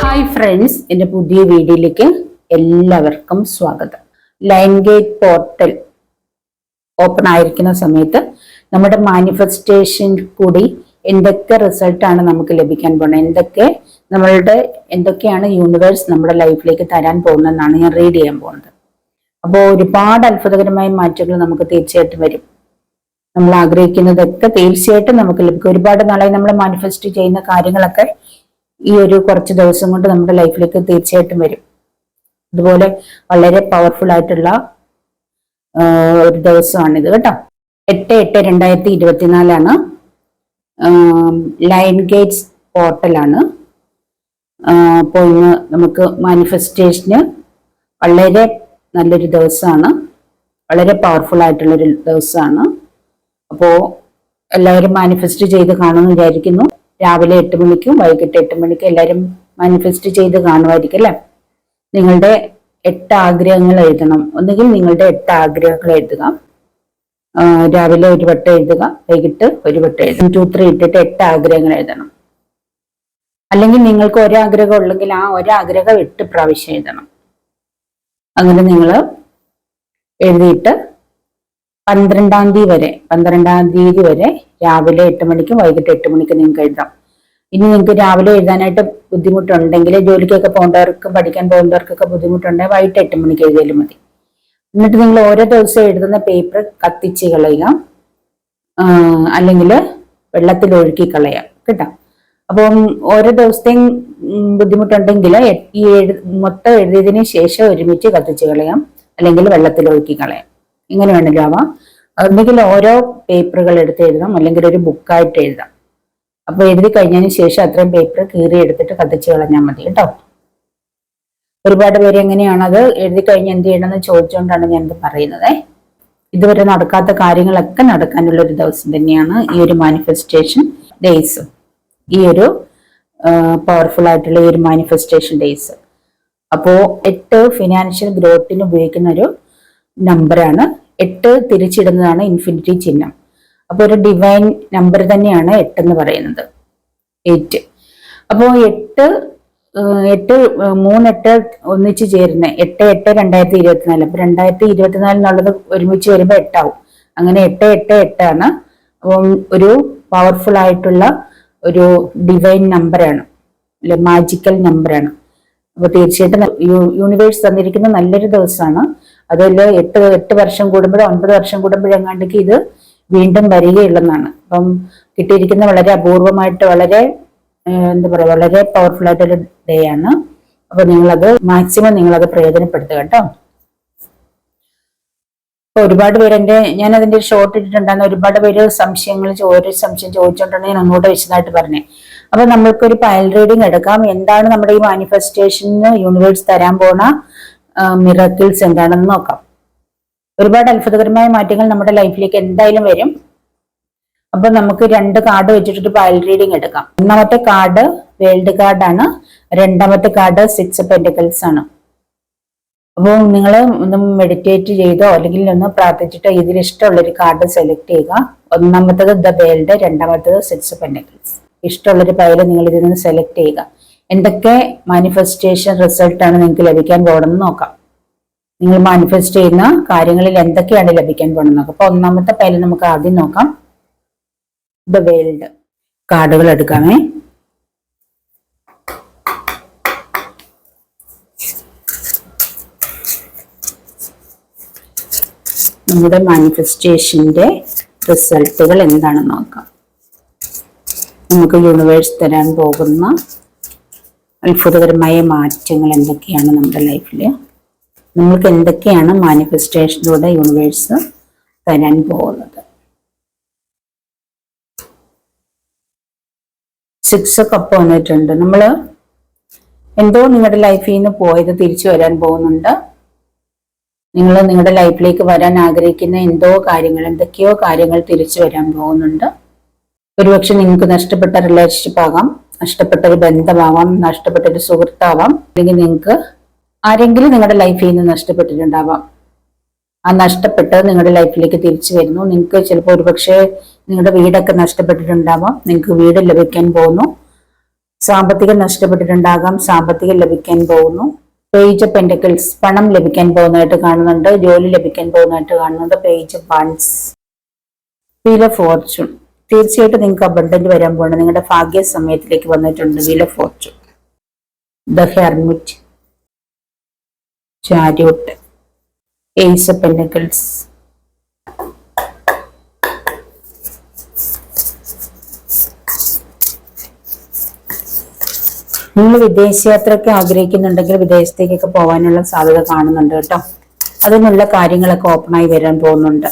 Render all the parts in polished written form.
Hi friends, എൻ്റെ പുതിയ വീഡിയോയിലേക്ക് എല്ലാവർക്കും സ്വാഗതം. ലൈൻ ഗേറ്റ് പോർട്ടൽ ഓപ്പൺ ആയിരിക്കുന്ന സമയത്ത് നമ്മുടെ മാനിഫെസ്റ്റേഷൻ കൂടി എന്തൊക്കെ റിസൾട്ടാണ് നമുക്ക് ലഭിക്കാൻ പോകുന്നത്, എന്തൊക്കെയാണ് യൂണിവേഴ്സ് നമ്മുടെ ലൈഫിലേക്ക് തരാൻ പോകുന്നതെന്നാണ് ഞാൻ റീഡ് ചെയ്യാൻ പോകുന്നത്. അപ്പോൾ ഒരുപാട് അത്ഭുതകരമായ മാറ്റങ്ങൾ നമുക്ക് തീർച്ചയായിട്ടും വരും. നമ്മൾ ആഗ്രഹിക്കുന്നതൊക്കെ തീർച്ചയായിട്ടും നമുക്ക് ലഭിക്കും. ഒരുപാട് നാളായി നമ്മൾ മാനിഫെസ്റ്റ് ചെയ്യുന്ന കാര്യങ്ങളൊക്കെ ഈ ഒരു കുറച്ച് ദിവസം കൊണ്ട് നമ്മുടെ ലൈഫിലേക്ക് തീർച്ചയായിട്ടും വരും. അതുപോലെ വളരെ പവർഫുൾ ആയിട്ടുള്ള ഒരു ദിവസമാണിത് കേട്ടോ. 8/8/2024 ലൈൻ ഗേറ്റ്സ് പോർട്ടലാണ്. അപ്പോൾ ഇന്ന് നമുക്ക് മാനിഫെസ്റ്റേഷന് വളരെ നല്ലൊരു ദിവസമാണ്, വളരെ പവർഫുൾ ആയിട്ടുള്ളൊരു ദിവസമാണ്. അപ്പോൾ എല്ലാവരും മാനിഫെസ്റ്റ് ചെയ്ത് കാണുമെന്ന് വിചാരിക്കുന്നു. രാവിലെ 8 മണിക്കും വൈകിട്ട് 8 മണിക്കും എല്ലാവരും മാനിഫെസ്റ്റ് ചെയ്ത് കാണുമായിരിക്കും അല്ലെ. നിങ്ങളുടെ 8 ആഗ്രഹങ്ങൾ എഴുതണം. ഒന്നുകിൽ നിങ്ങളുടെ 8 ആഗ്രഹങ്ങൾ എഴുതുക. രാവിലെ ഒരു വട്ടം എഴുതുക, വൈകിട്ട് ഒരു വട്ടം എഴുതുക. 1 2 3 ഇട്ടിട്ട് 8 ആഗ്രഹങ്ങൾ എഴുതണം. അല്ലെങ്കിൽ നിങ്ങൾക്ക് ഒരാഗ്രഹം ഉള്ളെങ്കിൽ ആ ഒരാഗ്രഹം 8 പ്രാവശ്യം എഴുതണം. അങ്ങനെ നിങ്ങൾ എഴുതിയിട്ട് 12-ാം തീയതി വരെ രാവിലെ 8 മണിക്കും വൈകിട്ട് 8 മണിക്കും നിങ്ങൾക്ക് എഴുതാം. ഇനി നിങ്ങൾക്ക് രാവിലെ എഴുതാനായിട്ട് ബുദ്ധിമുട്ടുണ്ടെങ്കിൽ, ജോലിക്കൊക്കെ പോകേണ്ടവർക്കും പഠിക്കാൻ പോകുന്നവർക്കൊക്കെ ബുദ്ധിമുട്ടുണ്ടെങ്കിൽ വൈകിട്ട് 8 മണിക്ക് എഴുതിയാലും മതി. എന്നിട്ട് നിങ്ങൾ ഓരോ ദിവസം എഴുതുന്ന പേപ്പർ കത്തിച്ച് കളയുക, അല്ലെങ്കിൽ വെള്ളത്തിൽ ഒഴുക്കി കളയുക കേട്ടോ. അപ്പം ഓരോ ദിവസത്തെയും ബുദ്ധിമുട്ടുണ്ടെങ്കിൽ ഈ മൊത്തം എഴുതിയതിന് ശേഷം ഒരുമിച്ച് കത്തിച്ച് കളയാം, അല്ലെങ്കിൽ വെള്ളത്തിൽ ഒഴുക്കി കളയാം. ഇങ്ങനെ വേണമല്ലോ ആവാം. ഒന്നുകിൽ ഓരോ പേപ്പറുകൾ എടുത്ത് എഴുതാം, അല്ലെങ്കിൽ ഒരു ബുക്കായിട്ട് എഴുതാം. അപ്പൊ എഴുതി കഴിഞ്ഞതിന് ശേഷം അത്രയും പേപ്പർ കീറി എടുത്തിട്ട് കത്തിച്ച് കളഞ്ഞാൽ മതി കേട്ടോ. ഒരുപാട് പേര് എങ്ങനെയാണ് അത് എഴുതി കഴിഞ്ഞ് എന്ത് ചെയ്യണമെന്ന് ചോദിച്ചുകൊണ്ടാണ് ഞാനിത് പറയുന്നത്. ഇതുവരെ നടക്കാത്ത കാര്യങ്ങളൊക്കെ നടക്കാനുള്ള ഒരു ദിവസം തന്നെയാണ് ഈ ഒരു മാനിഫെസ്റ്റേഷൻ ഡേയ്സ്, ഈ ഒരു പവർഫുൾ ആയിട്ടുള്ള ഈ ഒരു മാനിഫെസ്റ്റേഷൻ ഡേയ്സ്. അപ്പോ 8 ഫിനാൻഷ്യൽ ഗ്രോത്തിന് ഉപയോഗിക്കുന്ന ഒരു നമ്പറാണ്. 8 തിരിച്ചിടുന്നതാണ് ഇൻഫിനിറ്റി ചിഹ്നം. അപ്പോൾ ഒരു ഡിവൈൻ നമ്പർ തന്നെയാണ് 8 എന്ന് പറയുന്നത്, 8. അപ്പോൾ 8 3 8 ഒന്നിച്ച് ചേരുന്ന 8/8/2024. അപ്പൊ 2024 എന്നുള്ളത് ഒരുമിച്ച് വരുമ്പോൾ 8 ആവും. അങ്ങനെ 8/8/8 ആണ്. അപ്പം ഒരു പവർഫുൾ ആയിട്ടുള്ള ഒരു ഡിവൈൻ നമ്പറാണ്, അല്ലെ മാജിക്കൽ നമ്പറാണ്. അപ്പൊ തീർച്ചയായിട്ടും യൂണിവേഴ്സ് തന്നിരിക്കുന്ന നല്ലൊരു ദിവസമാണ്. അതിൽ 8 വർഷം കൂടുമ്പോഴോ 9 വർഷം കൂടുമ്പോഴെങ്ങാണ്ടേക്ക് ഇത് വീണ്ടും വരികയുള്ളതാണ്. അപ്പം കിട്ടിയിരിക്കുന്ന വളരെ അപൂർവമായിട്ട് വളരെ വളരെ പവർഫുൾ ആയിട്ടൊരു ഡേ ആണ്. അപ്പൊ നിങ്ങളത് മാക്സിമം നിങ്ങളത് പ്രയോജനപ്പെടുത്തുക കേട്ടോ. അപ്പൊ ഒരുപാട് പേര് ഞാൻ അതിന്റെ ഒരു ഷോർട്ട് ഇട്ടിട്ടുണ്ടായിരുന്നു. ഒരുപാട് പേര് ഓരോ സംശയം ചോദിച്ചോണ്ടാണ് ഞാൻ ഒന്നുകൂടെ വിശദമായിട്ട് പറഞ്ഞത്. അപ്പൊ നമ്മൾക്കൊരു പയൽ റീഡിങ് എടുക്കാം. എന്താണ് നമ്മുടെ ഈ മാനിഫെസ്റ്റേഷന് യൂണിവേഴ്സ് തരാൻ പോണ മിറക്കിൾസ് എന്താണെന്ന് നോക്കാം. ഒരുപാട് അത്ഭുതകരമായ മാറ്റങ്ങൾ നമ്മുടെ ലൈഫിലേക്ക് എന്തായാലും വരും. അപ്പൊ നമുക്ക് 2 കാർഡ് വെച്ചിട്ട് പയൽ റീഡിങ് എടുക്കാം. ഒന്നാമത്തെ കാർഡ് വേൾഡ് കാർഡാണ്, രണ്ടാമത്തെ കാർഡ് 6 പെന്റക്കിൾസ് ആണ്. അപ്പോൾ നിങ്ങൾ ഒന്ന് മെഡിറ്റേറ്റ് ചെയ്തോ അല്ലെങ്കിൽ ഒന്ന് പ്രാർത്ഥിച്ചിട്ടോ ഇതിൽ ഇഷ്ടമുള്ളൊരു കാർഡ് സെലക്ട് ചെയ്യുക. ഒന്നാമത്തത് ദ വേൾഡ്, രണ്ടാമത്തത് 6 പെന്റക്കിൾസ്. ഇഷ്ടമുള്ളൊരു പയൽ നിങ്ങൾ ഇതിൽ നിന്ന് സെലക്ട് ചെയ്യുക. എന്തൊക്കെ മാനിഫെസ്റ്റേഷൻ റിസൾട്ടാണ് നിങ്ങൾക്ക് ലഭിക്കാൻ പോകുന്നതെന്ന് നോക്കാം. നിങ്ങൾ മാനിഫെസ്റ്റ് ചെയ്യുന്ന കാര്യങ്ങളിൽ എന്തൊക്കെയാണ് ലഭിക്കാൻ പോകുന്നത് നോക്കാം. അപ്പൊ ഒന്നാമത്തെ പയൽ നമുക്ക് ആദ്യം നോക്കാം. ദ വേൾഡ് കാർഡുകൾ എടുക്കാമേ. നമ്മുടെ മാനിഫെസ്റ്റേഷന്റെ റിസൾട്ടുകൾ എന്താണെന്ന് നോക്കാം. നമുക്ക് യൂണിവേഴ്സ് തരാൻ പോകുന്ന അത്ഭുതകരമായ മാറ്റങ്ങൾ എന്തൊക്കെയാണ് നമ്മുടെ ലൈഫിൽ, നമ്മൾക്ക് എന്തൊക്കെയാണ് മാനിഫെസ്റ്റേഷനിലൂടെ യൂണിവേഴ്സ് തരാൻ പോകുന്നത്. 6 കപ്പ് വന്നിട്ടുണ്ട്. നമ്മൾ എന്തോ നിങ്ങളുടെ ലൈഫിൽ നിന്ന് പോയത് തിരിച്ചു വരാൻ പോകുന്നുണ്ട്. നിങ്ങൾ നിങ്ങളുടെ ലൈഫിലേക്ക് വരാൻ ആഗ്രഹിക്കുന്ന എന്തൊക്കെയോ കാര്യങ്ങൾ തിരിച്ചു വരാൻ പോകുന്നുണ്ട്. ഒരുപക്ഷെ നിങ്ങൾക്ക് നഷ്ടപ്പെട്ട റിലേഷൻഷിപ്പ് ആകാം, നഷ്ടപ്പെട്ട ഒരു ബന്ധമാവാം, നഷ്ടപ്പെട്ട ഒരു സുഹൃത്താവാം, അല്ലെങ്കിൽ നിങ്ങൾക്ക് ആരെങ്കിലും നിങ്ങളുടെ ലൈഫിൽ നിന്ന് നഷ്ടപ്പെട്ടിട്ടുണ്ടാവാം. ആ നഷ്ടപ്പെട്ടത് നിങ്ങളുടെ ലൈഫിലേക്ക് തിരിച്ചു വരുന്നു. നിങ്ങൾക്ക് ചിലപ്പോൾ ഒരുപക്ഷെ നിങ്ങളുടെ വീടൊക്കെ നഷ്ടപ്പെട്ടിട്ടുണ്ടാവാം, നിങ്ങൾക്ക് വീട് ലഭിക്കാൻ പോകുന്നു. സാമ്പത്തികം നഷ്ടപ്പെട്ടിട്ടുണ്ടാകാം, സാമ്പത്തികം ലഭിക്കാൻ പോകുന്നു. പേജ് ഓഫ് പെന്റക്കിൾസ്, പണം ലഭിക്കാൻ പോകുന്നതായിട്ട് കാണുന്നുണ്ട്, ജോലി ലഭിക്കാൻ പോകുന്നതായിട്ട് കാണുന്നുണ്ട്. Page of wands, wheel of fortune, തീർച്ചയായിട്ടും നിങ്ങൾക്ക് അബണ്ടന്റ് വരാൻ പോകണം. നിങ്ങളുടെ ഭാഗ്യ സമയത്തിലേക്ക് വന്നിട്ടുണ്ട്. Wheel of fortune, the hermit, chariot, ace of pentacles. നിങ്ങൾ വിദേശയാത്രയ്ക്ക് ആഗ്രഹിക്കുന്നുണ്ടെങ്കിൽ വിദേശത്തേക്കൊക്കെ പോകാനുള്ള സാധ്യത കാണുന്നുണ്ട് കേട്ടോ. അതിനുള്ള കാര്യങ്ങളൊക്കെ ഓപ്പണായി വരാൻ പോകുന്നുണ്ട്.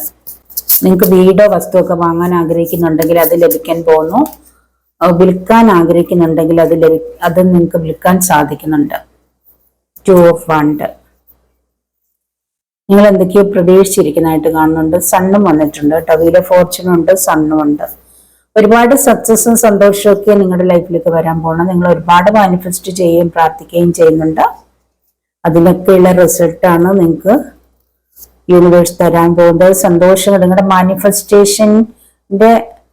നിങ്ങൾക്ക് വീടോ വസ്തുവൊക്കെ വാങ്ങാൻ ആഗ്രഹിക്കുന്നുണ്ടെങ്കിൽ അത് ലഭിക്കാൻ പോകുന്നു. വിൽക്കാൻ ആഗ്രഹിക്കുന്നുണ്ടെങ്കിൽ അത് നിങ്ങൾക്ക് വിൽക്കാൻ സാധിക്കുന്നുണ്ട്. ടു ഓഫ് വണ്ട്, നിങ്ങൾ എന്തൊക്കെയോ പ്രതീക്ഷിച്ചിരിക്കുന്നതായിട്ട് കാണുന്നുണ്ട്. സണ്ണും വന്നിട്ടുണ്ട് കേട്ടോ. വീൽ ഓഫ് ഫോർച്യൂണും ഉണ്ട്, സണ്ണും ഉണ്ട്. ഒരുപാട് സക്സസും സന്തോഷവും ഒക്കെ നിങ്ങളുടെ ലൈഫിലേക്ക് വരാൻ പോകണം. നിങ്ങൾ ഒരുപാട് മാനിഫെസ്റ്റ് ചെയ്യുകയും പ്രാർത്ഥിക്കുകയും ചെയ്യുന്നുണ്ട്. അതിനൊക്കെയുള്ള റിസൾട്ടാണ് നിങ്ങൾക്ക് യൂണിവേഴ്സ് തരാൻ പോകുന്നത്. സന്തോഷം, നിങ്ങളുടെ മാനിഫെസ്റ്റേഷന്റെ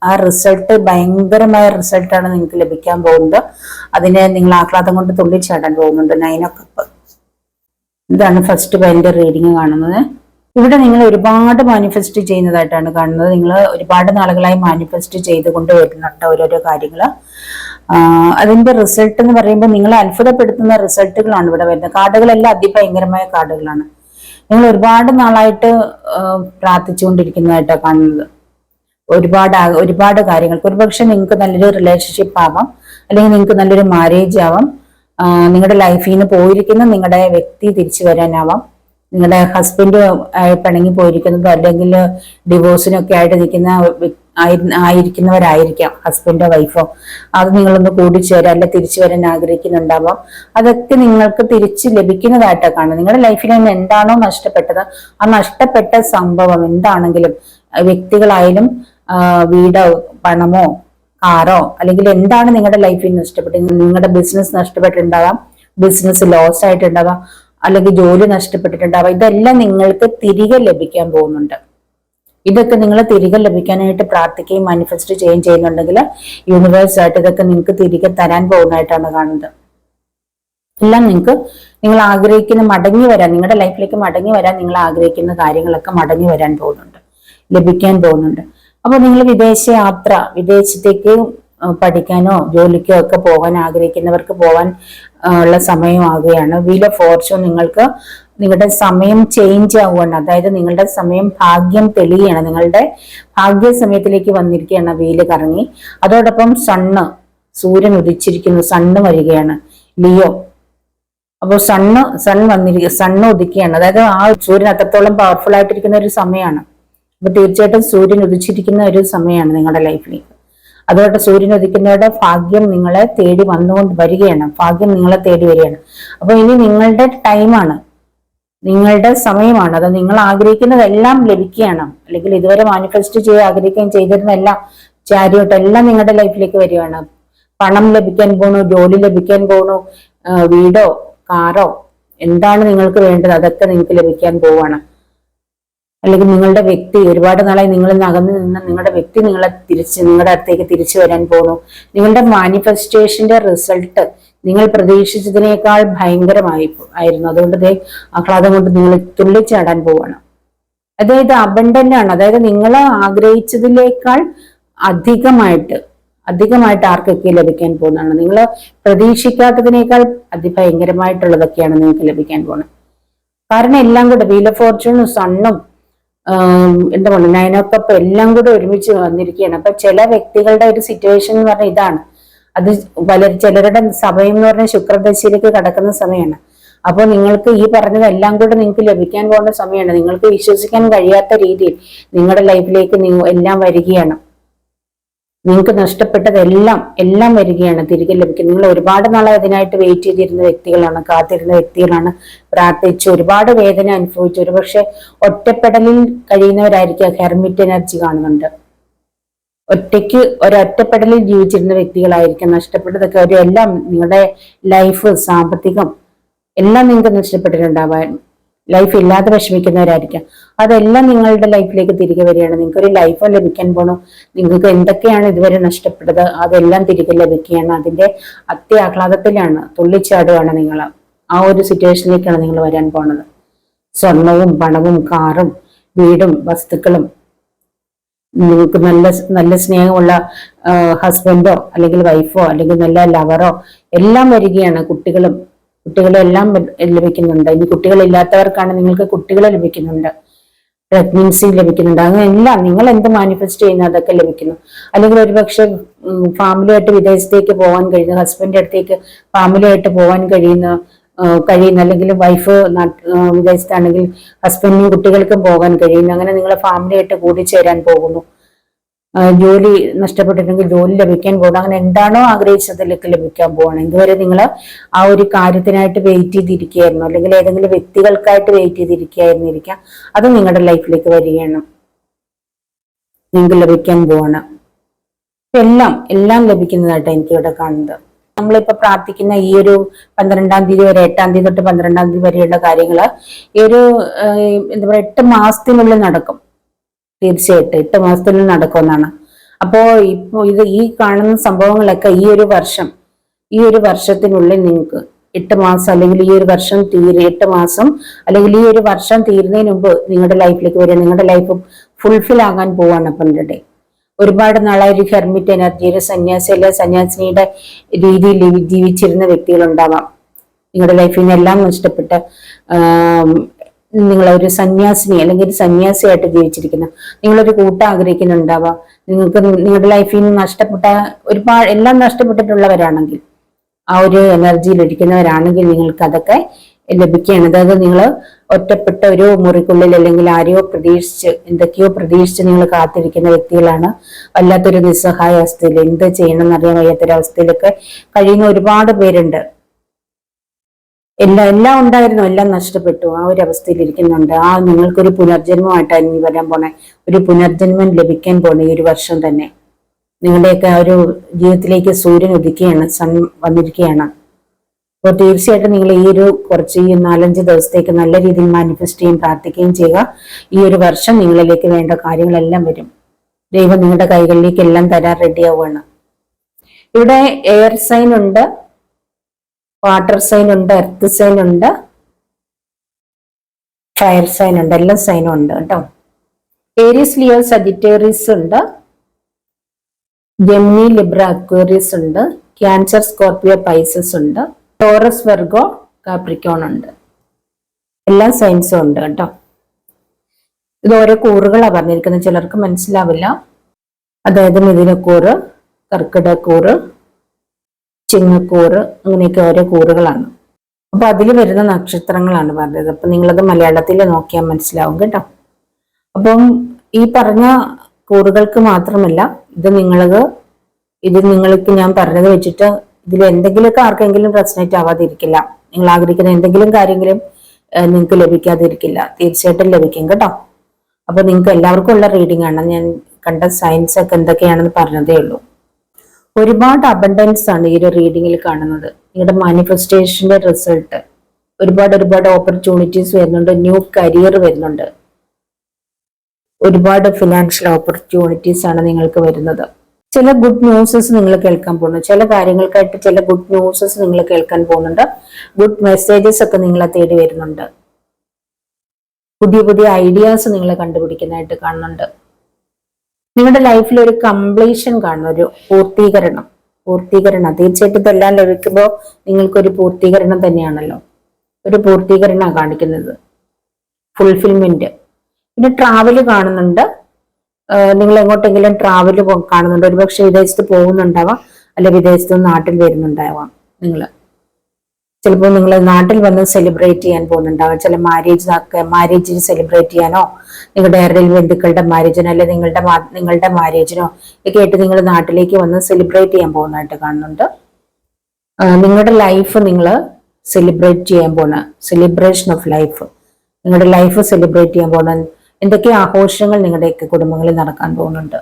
ആ റിസൾട്ട് ഭയങ്കരമായ റിസൾട്ടാണ് നിങ്ങൾക്ക് ലഭിക്കാൻ പോകുന്നത്. അതിനെ നിങ്ങൾ ആഹ്ലാദം കൊണ്ട് തുള്ളിച്ചാടാൻ പോകുന്നുണ്ട്. 9 ഓഫ് കപ്പ്, ഇതാണ് ഫസ്റ്റ് പൈൻ്റെ റീഡിങ് കാണുന്നത്. ഇവിടെ നിങ്ങൾ ഒരുപാട് മാനിഫെസ്റ്റ് ചെയ്യുന്നതായിട്ടാണ് കാണുന്നത്. നിങ്ങൾ ഒരുപാട് നാളുകളായി മാനിഫെസ്റ്റ് ചെയ്തുകൊണ്ട് വരുന്നുണ്ട് ഓരോരോ കാര്യങ്ങൾ. അതിന്റെ റിസൾട്ട് എന്ന് പറയുമ്പോൾ നിങ്ങളെ അത്ഭുതപ്പെടുത്തുന്ന റിസൾട്ടുകളാണ് ഇവിടെ വരുന്നത്. കാർഡുകളെല്ലാം അതിഭയങ്കരമായ കാർഡുകളാണ്. നിങ്ങൾ ഒരുപാട് നാളായിട്ട് പ്രാർത്ഥിച്ചുകൊണ്ടിരിക്കുന്നതായിട്ടാണ് കാണുന്നത്. ഒരുപാട് കാര്യങ്ങൾക്ക് ഒരുപക്ഷെ നിങ്ങൾക്ക് നല്ലൊരു റിലേഷൻഷിപ്പ് ആവാം, അല്ലെങ്കിൽ നിങ്ങൾക്ക് നല്ലൊരു മാരേജ് ആവാം. നിങ്ങളുടെ ലൈഫിൽ നിന്ന് പോയിരിക്കുന്ന നിങ്ങളുടെ വ്യക്തി തിരിച്ചു വരാനാവാം. നിങ്ങളുടെ ഹസ്ബൻഡ് പിണങ്ങി പോയിരിക്കുന്നതോ അല്ലെങ്കിൽ ഡിവോഴ്സിനൊക്കെ ആയിട്ട് ആയിരിക്കുന്നവരായിരിക്കാം ഹസ്ബൻഡോ വൈഫോ. അത് നിങ്ങളൊന്ന് കൂടിച്ചേരാൻ അല്ലെ തിരിച്ചു വരാൻ ആഗ്രഹിക്കുന്നുണ്ടാവാം. അതൊക്കെ നിങ്ങൾക്ക് തിരിച്ച് ലഭിക്കുന്നതായിട്ടാണ് കാണുന്നത്. നിങ്ങളുടെ ലൈഫിൽ നിന്ന് എന്താണോ നഷ്ടപ്പെട്ടത്, ആ നഷ്ടപ്പെട്ട സംഭവം എന്താണെങ്കിലും, വ്യക്തികളായാലും വീടോ പണമോ കാറോ അല്ലെങ്കിൽ എന്താണ് നിങ്ങളുടെ ലൈഫിൽ നഷ്ടപ്പെട്ടത്, നിങ്ങളുടെ ബിസിനസ് നഷ്ടപ്പെട്ടിട്ടുണ്ടാവാം, ബിസിനസ് ലോസ് ആയിട്ടുണ്ടാവാം, അല്ലെങ്കിൽ ജോലി നഷ്ടപ്പെട്ടിട്ടുണ്ടാവാം. ഇതെല്ലാം നിങ്ങൾക്ക് തിരികെ ലഭിക്കാൻ പോകുന്നുണ്ട്. ഇതൊക്കെ നിങ്ങൾ തിരികെ ലഭിക്കാനായിട്ട് പ്രാർത്ഥിക്കുകയും മാനിഫെസ്റ്റ് ചെയ്യുകയും ചെയ്യുന്നുണ്ടെങ്കിൽ യൂണിവേഴ്സ് ആയിട്ട് ഇതൊക്കെ നിങ്ങൾക്ക് തിരികെ തരാൻ പോകുന്നതായിട്ടാണ് കാണുന്നത്. എല്ലാം നിങ്ങൾ ആഗ്രഹിക്കുന്ന മടങ്ങി വരാൻ, നിങ്ങളുടെ ലൈഫിലേക്ക് മടങ്ങി വരാൻ നിങ്ങൾ ആഗ്രഹിക്കുന്ന കാര്യങ്ങളൊക്കെ മടങ്ങി വരാൻ പോകുന്നുണ്ട്, ലഭിക്കാൻ പോകുന്നുണ്ട്. അപ്പൊ നിങ്ങൾ വിദേശത്തേക്ക് പഠിക്കാനോ ജോലിക്കോ ഒക്കെ പോകാൻ ആഗ്രഹിക്കുന്നവർക്ക് പോകാൻ ഉള്ള സമയമാകുകയാണ്. വീൽ ഓഫ് ഫോർച്യൂൺ, നിങ്ങൾക്ക് നിങ്ങളുടെ സമയം ചേഞ്ച് ആവുകയാണ്. അതായത് നിങ്ങളുടെ സമയം ഭാഗ്യം തെളിയുകയാണ്. നിങ്ങളുടെ ഭാഗ്യ സമയത്തിലേക്ക് വന്നിരിക്കുകയാണ് വീല് കറങ്ങി. അതോടൊപ്പം സൂര്യൻ ഉദിച്ചിരിക്കുന്നു, സണ്ണ് വരികയാണ്, ലിയോ. അപ്പോൾ സണ്ണ് ഉദിക്കുകയാണ്. അതായത് ആ സൂര്യൻ അത്രത്തോളം പവർഫുൾ ആയിട്ടിരിക്കുന്ന ഒരു സമയമാണ്. അപ്പൊ തീർച്ചയായിട്ടും സൂര്യൻ ഉദിച്ചിരിക്കുന്ന ഒരു സമയമാണ് നിങ്ങളുടെ ലൈഫിലേക്ക്. അതോടെ സൂര്യൻ ഉദിക്കുന്നവരുടെ ഭാഗ്യം നിങ്ങളെ തേടി വന്നുകൊണ്ട് വരികയാണ്. ഭാഗ്യം നിങ്ങളെ തേടി വരികയാണ്. അപ്പൊ ഇനി നിങ്ങളുടെ ടൈമാണ്, നിങ്ങളുടെ സമയമാണ്. അത് നിങ്ങൾ ആഗ്രഹിക്കുന്നതെല്ലാം ലഭിക്കുകയാണ്. അല്ലെങ്കിൽ ഇതുവരെ മാനിഫെസ്റ്റ് ആഗ്രഹിക്കുകയും ചെയ്തിരുന്നെല്ലാം ചാരിയോട്ട് എല്ലാം നിങ്ങളുടെ ലൈഫിലേക്ക് വരികയാണ്. പണം ലഭിക്കാൻ പോണു, ജോലി ലഭിക്കാൻ പോണു, വീടോ കാറോ എന്താണ് നിങ്ങൾക്ക് വേണ്ടത് അതൊക്കെ നിങ്ങൾക്ക് ലഭിക്കാൻ പോവാണ്. അല്ലെങ്കിൽ നിങ്ങളുടെ വ്യക്തി, ഒരുപാട് നാളായി നിങ്ങളിൽ നിന്ന് അകന്നു നിന്ന് നിങ്ങളുടെ വ്യക്തി നിങ്ങളുടെ അടുത്തേക്ക് തിരിച്ചു വരാൻ പോകുന്നു. നിങ്ങളുടെ മാനിഫെസ്റ്റേഷന്റെ റിസൾട്ട് നിങ്ങൾ പ്രതീക്ഷിച്ചതിനേക്കാൾ ഭയങ്കരമായിരുന്നു. അതുകൊണ്ട് ആഹ്ലാദം കൊണ്ട് നിങ്ങൾ തുള്ളിച്ചാടാൻ പോവാണ്. അതായത് അബണ്ടന്റ് ആണ്. അതായത് നിങ്ങൾ ആഗ്രഹിച്ചതിനേക്കാൾ അധികമായിട്ട് ആർക്കൊക്കെ ലഭിക്കാൻ പോകുന്നതാണ്. നിങ്ങൾ പ്രതീക്ഷിക്കാത്തതിനേക്കാൾ അതിഭയങ്കരമായിട്ടുള്ളതൊക്കെയാണ് നിങ്ങൾക്ക് ലഭിക്കാൻ പോകുന്നത്. കാരണം എല്ലാം കൂടെ വീൽ ഓഫ് ഫോർച്യൂണും സണ്ണും എന്താ പറയുക 9 ഓഫ് കപ്പ് എല്ലാം കൂടെ ഒരുമിച്ച് വന്നിരിക്കുകയാണ്. അപ്പൊ ചില വ്യക്തികളുടെ ഒരു സിറ്റുവേഷൻ എന്ന് പറഞ്ഞാൽ ഇതാണ്. അത് ചിലരുടെ സമയം എന്ന് പറഞ്ഞാൽ ശുക്രദശയിലേക്ക് കടക്കുന്ന സമയമാണ്. അപ്പോൾ നിങ്ങൾക്ക് ഈ പറഞ്ഞതെല്ലാം കൂടെ നിങ്ങൾക്ക് ലഭിക്കാൻ പോകുന്ന സമയമാണ്. നിങ്ങൾക്ക് വിശ്വസിക്കാൻ കഴിയാത്ത രീതിയിൽ നിങ്ങളുടെ ലൈഫിലേക്ക് എല്ലാം വരികയാണ്. നിങ്ങൾക്ക് നഷ്ടപ്പെട്ടതെല്ലാം വരികയാണ്, തിരികെ ലഭിക്കും. നിങ്ങൾ ഒരുപാട് നാളെ അതിനായിട്ട് വെയിറ്റ് ചെയ്തിരുന്ന വ്യക്തികളാണ്, കാത്തിരുന്ന വ്യക്തികളാണ്, പ്രാർത്ഥിച്ച് ഒരുപാട് വേദന അനുഭവിച്ചു. ഒരുപക്ഷെ ഒറ്റപ്പെടലിൽ കഴിയുന്നവരായിരിക്കും. ഹെർമിറ്റ് എനർജി കാണുന്നുണ്ട്. ഒരൊറ്റപ്പെടലിൽ ജീവിച്ചിരുന്ന വ്യക്തികളായിരിക്കും. നഷ്ടപ്പെട്ടതൊക്കെ എല്ലാം നിങ്ങളുടെ ലൈഫ്, സാമ്പത്തികം എല്ലാം നിങ്ങൾക്ക് നഷ്ടപ്പെട്ടിട്ടുണ്ടാവാൻ. ലൈഫ് ഇല്ലാതെ വിഷമിക്കുന്നവരായിരിക്കാം. അതെല്ലാം നിങ്ങളുടെ ലൈഫിലേക്ക് തിരികെ വരികയാണ്. നിങ്ങൾക്ക് ഒരു ലൈഫ് ലഭിക്കാൻ പോണു. നിങ്ങൾക്ക് എന്തൊക്കെയാണ് ഇതുവരെ നഷ്ടപ്പെട്ടത് അതെല്ലാം തിരികെ ലഭിക്കുകയാണ്. അതിന്റെ അത്യാഹ്ലാദത്തിലാണ്, തുള്ളിച്ചാടുകയാണ് നിങ്ങൾ. ആ ഒരു സിറ്റുവേഷനിലേക്കാണ് നിങ്ങൾ വരാൻ പോണത്. സ്വർണവും പണവും കാറും വീടും വസ്തുക്കളും, നിങ്ങൾക്ക് നല്ല നല്ല സ്നേഹമുള്ള ഹസ്ബൻഡോ അല്ലെങ്കിൽ വൈഫോ അല്ലെങ്കിൽ നല്ല ലവറോ എല്ലാം വരികയാണ്. കുട്ടികളെല്ലാം ലഭിക്കുന്നുണ്ട്. ഇനി കുട്ടികളില്ലാത്തവർക്കാണ് നിങ്ങൾക്ക് കുട്ടികളെ ലഭിക്കുന്നുണ്ട്, പ്രഗ്നൻസി ലഭിക്കുന്നുണ്ട്. അങ്ങനെയെല്ലാം നിങ്ങൾ എന്ത് മാനിഫെസ്റ്റ് ചെയ്യുന്ന അതൊക്കെ ലഭിക്കുന്നു. അല്ലെങ്കിൽ ഒരുപക്ഷെ ഫാമിലിയായിട്ട് വിദേശത്തേക്ക് പോകാൻ കഴിയുന്ന, ഹസ്ബൻഡിന്റെ അടുത്തേക്ക് ഫാമിലിയായിട്ട് പോകാൻ കഴിയുന്ന അല്ലെങ്കിൽ വൈഫ് വിദേശത്താണെങ്കിൽ ഹസ്ബൻഡിനും കുട്ടികൾക്കും പോകാൻ കഴിയുന്നു. അങ്ങനെ നിങ്ങൾ ഫാമിലിയായിട്ട് കൂടിച്ചേരാൻ പോകുന്നു. ജോലി നഷ്ടപ്പെട്ടിട്ടുണ്ടെങ്കിൽ ജോലി ലഭിക്കാൻ പോകണം. അങ്ങനെ എന്താണോ ആഗ്രഹിച്ചതിലേക്ക് ലഭിക്കാൻ പോകണം. ഇതുവരെ നിങ്ങൾ ആ ഒരു കാര്യത്തിനായിട്ട് വെയിറ്റ് ചെയ്തിരിക്കുകയായിരുന്നു, അല്ലെങ്കിൽ ഏതെങ്കിലും വ്യക്തികൾക്കായിട്ട് വെയിറ്റ് ചെയ്തിരിക്കുകയായിരുന്നിരിക്കാം. അത് നിങ്ങളുടെ ലൈഫിലേക്ക് വരികയാണ്, നിങ്ങൾക്ക് ലഭിക്കാൻ പോകണം. എല്ലാം ലഭിക്കുന്നതായിട്ട് എനിക്ക് ഇവിടെ കാണുന്നത്. നമ്മളിപ്പോ പ്രാർത്ഥിക്കുന്ന ഈ ഒരു 12-ാം തീയതി വരെ, 8-ാം തീയതി തൊട്ട് 12-ാം തീയതി വരെയുള്ള കാര്യങ്ങള് ഈ ഒരു എന്താ പറയുക 8 മാസത്തിനുള്ളിൽ നടക്കും. തീർച്ചയായിട്ടും 8 മാസത്തിനുള്ളിൽ നടക്കുമെന്നാണ്. അപ്പോ ഈ കാണുന്ന സംഭവങ്ങളൊക്കെ ഈ ഒരു വർഷത്തിനുള്ളിൽ നിങ്ങൾക്ക് 8 മാസം അല്ലെങ്കിൽ ഈ ഒരു വർഷം 8 മാസം അല്ലെങ്കിൽ ഈ ഒരു വർഷം തീരുന്നതിന് മുമ്പ് നിങ്ങളുടെ ലൈഫിലേക്ക് വരിക. നിങ്ങളുടെ ലൈഫ് ഫുൾഫിൽ ആകാൻ പോവാണ്. പണ്ടേ ഒരുപാട് നാളായി ഒരു ഹെർമിറ്റ് എനർജി, ഒരു സന്യാസി അല്ലെ സന്യാസിനിയുടെ രീതിയിൽ ജീവിച്ചിരുന്ന വ്യക്തികളുണ്ടാവാം. നിങ്ങളുടെ ലൈഫിൽ നിന്ന് എല്ലാം നഷ്ടപ്പെട്ട് നിങ്ങളൊരു സന്യാസിനി അല്ലെങ്കിൽ ഒരു സന്യാസിയായിട്ട് ജീവിച്ചിരിക്കുന്ന, നിങ്ങളൊരു കൂട്ടം ആഗ്രഹിക്കുന്നുണ്ടാവാം. നിങ്ങൾക്ക് നിങ്ങളുടെ ലൈഫിൽ നിന്ന് നഷ്ടപ്പെട്ട ഒരുപാട് എല്ലാം നഷ്ടപ്പെട്ടിട്ടുള്ളവരാണെങ്കിൽ, ആ ഒരു എനർജിയിൽ ഇരിക്കുന്നവരാണെങ്കിൽ നിങ്ങൾക്ക് അതൊക്കെ ലഭിക്കുകയാണ്. അതായത് നിങ്ങൾ ഒറ്റപ്പെട്ട ഒരു മുറിക്കുള്ളിൽ അല്ലെങ്കിൽ എന്തൊക്കെയോ പ്രതീക്ഷിച്ച് നിങ്ങൾ കാത്തിരിക്കുന്ന വ്യക്തികളാണ്. വല്ലാത്തൊരു നിസ്സഹായ അവസ്ഥയിൽ, എന്ത് ചെയ്യണമെന്ന് അറിയാൻ വയ്യാത്തൊരവസ്ഥയിലൊക്കെ കഴിയുന്ന ഒരുപാട് പേരുണ്ട്. എല്ലാം ഉണ്ടായിരുന്നു, എല്ലാം നഷ്ടപ്പെട്ടു. ആ ഒരു അവസ്ഥയിൽ ഇരിക്കുന്നുണ്ട്. നിങ്ങൾക്കൊരു പുനർജന്മമായിട്ടാണ് ഇനി വരാൻ പോണേ. ഒരു പുനർജന്മം ലഭിക്കാൻ പോണേ ഈ ഒരു വർഷം തന്നെ. നിങ്ങളുടെയൊക്കെ ഒരു ജീവിതത്തിലേക്ക് സൂര്യൻ ഉദിക്കുകയാണ്, സൺ വന്നിരിക്കുകയാണ്. അപ്പോൾ തീർച്ചയായിട്ടും നിങ്ങൾ ഈ 4-5 ദിവസത്തേക്ക് നല്ല രീതിയിൽ മാനിഫെസ്റ്റ് ചെയ്യുകയും പ്രാർത്ഥിക്കുകയും ചെയ്യുക. ഈ ഒരു വർഷം നിങ്ങളിലേക്ക് വേണ്ട കാര്യങ്ങളെല്ലാം വരും. ദൈവം നിങ്ങളുടെ കൈകളിലേക്ക് എല്ലാം തരാൻ റെഡിയാവുകയാണ്. ഇവിടെ എയർ സൈൻ ഉണ്ട്, വാട്ടർ സൈൻ ഉണ്ട്, എർത്ത് സൈൻ ഉണ്ട്, ഫയർ സൈൻ ഉണ്ട്, എല്ലാ സൈനും ഉണ്ട് കേട്ടോ. ഏരീസ്, ലിയോ, സജിറ്റേറിയസ് ഉണ്ട്, ജെമിനി, ലിബ്ര, അക്വേറിയസ് ഉണ്ട്, ക്യാൻസർ, സ്കോർപ്പിയോ, പൈസസ് ഉണ്ട്, ടോറസ്, വെർഗോ, കാപ്രിക്കോൺ ഉണ്ട്. എല്ലാ സൈൻസും ഉണ്ട് കേട്ടോ. ഇത് ഓരോ കൂറുകളാണ് പറഞ്ഞിരിക്കുന്നത്, ചിലർക്ക് മനസ്സിലാവില്ല. അതായത് മിഥുനക്കൂറ്, കർക്കിടക്കൂറ്, ചിങ്ങക്കൂറ്, അങ്ങനെയൊക്കെ ഓരോ കൂറുകളാണ്. അപ്പൊ അതിൽ വരുന്ന നക്ഷത്രങ്ങളാണ് പറഞ്ഞത്. അപ്പൊ നിങ്ങളത് മലയാളത്തിൽ നോക്കിയാൽ മനസ്സിലാവും കേട്ടോ. അപ്പം ഈ പറഞ്ഞ കൂറുകൾക്ക് മാത്രമല്ല, ഇത് നിങ്ങൾക്ക് ഞാൻ പറഞ്ഞത് വെച്ചിട്ട് ഇതിൽ എന്തെങ്കിലുമൊക്കെ ആർക്കെങ്കിലും റെസനേറ്റ് ആവാതിരിക്കില്ല. നിങ്ങൾ ആഗ്രഹിക്കുന്ന എന്തെങ്കിലും കാര്യങ്ങളും നിങ്ങൾക്ക് ലഭിക്കാതിരിക്കില്ല. തീർച്ചയായിട്ടും ലഭിക്കും കേട്ടോ. അപ്പൊ നിങ്ങൾക്ക് എല്ലാവർക്കും ഉള്ള റീഡിംഗ് ആണ്. ഞാൻ കണ്ട സയൻസ് ഒക്കെ എന്തൊക്കെയാണെന്ന് പറഞ്ഞതേ ഉള്ളൂ. ഒരുപാട് അബണ്ടൻസ് ആണ് ഈ ഒരു റീഡിങ്ങിൽ കാണുന്നത്. നിങ്ങളുടെ മാനിഫെസ്റ്റേഷന്റെ റിസൾട്ട്, ഒരുപാട് ഓപ്പർച്യൂണിറ്റീസ് വരുന്നുണ്ട്. ന്യൂ കരിയർ വരുന്നുണ്ട്. ഒരുപാട് ഫിനാൻഷ്യൽ ഓപ്പർച്യൂണിറ്റീസ് ആണ് നിങ്ങൾക്ക് വരുന്നത്. ചില ഗുഡ് ന്യൂസസ് നിങ്ങൾ കേൾക്കാൻ പോകുന്നു. ചില കാര്യങ്ങൾക്കായിട്ട് ചില ഗുഡ് ന്യൂസസ് നിങ്ങൾ കേൾക്കാൻ പോകുന്നുണ്ട്. ഗുഡ് മെസ്സേജസ് ഒക്കെ നിങ്ങളെ തേടി വരുന്നുണ്ട്. പുതിയ ഐഡിയാസ് നിങ്ങൾ കണ്ടുപിടിക്കുന്നതായിട്ട് കാണുന്നുണ്ട്. നിങ്ങളുടെ ലൈഫിൽ ഒരു കംപ്ലീഷൻ കാണുന്ന ഒരു പൂർത്തീകരണം. തീർച്ചയായിട്ടും ഇതെല്ലാം ലഭിക്കുമ്പോൾ നിങ്ങൾക്കൊരു പൂർത്തീകരണം തന്നെയാണല്ലോ. ഒരു പൂർത്തീകരണമാണ് കാണിക്കുന്നത്, ഫുൾഫിൽമെന്റ്. പിന്നെ ട്രാവല് കാണുന്നുണ്ട്. നിങ്ങൾ എങ്ങോട്ടെങ്കിലും ട്രാവല് കാണുന്നുണ്ട്. ഒരുപക്ഷെ വിദേശത്ത് പോകുന്നുണ്ടാവാം, അല്ലെ വിദേശത്ത് നാട്ടിൽ വരുന്നുണ്ടാവാം. ചിലപ്പോൾ നിങ്ങൾ നാട്ടിൽ വന്ന് സെലിബ്രേറ്റ് ചെയ്യാൻ പോകുന്നുണ്ടാവാം. ചില മാരേജിന് സെലിബ്രേറ്റ് ചെയ്യാനോ, നിങ്ങളുടെ ആരുടെയും ബന്ധുക്കളുടെ മാരേജിനോ, അല്ലെ നിങ്ങളുടെ മാരേജിനോ ഒക്കെ ആയിട്ട് നിങ്ങൾ നാട്ടിലേക്ക് വന്ന് സെലിബ്രേറ്റ് ചെയ്യാൻ പോകുന്നതായിട്ട് കാണുന്നുണ്ട്. നിങ്ങളുടെ ലൈഫ് നിങ്ങൾ സെലിബ്രേറ്റ് ചെയ്യാൻ പോകുന്ന സെലിബ്രേഷൻ ഓഫ് ലൈഫ്, നിങ്ങളുടെ ലൈഫ് സെലിബ്രേറ്റ് ചെയ്യാൻ പോകുന്ന എന്തൊക്കെ ആഘോഷങ്ങൾ നിങ്ങളുടെയൊക്കെ കുടുംബങ്ങളിൽ നടക്കാൻ പോകുന്നുണ്ട്.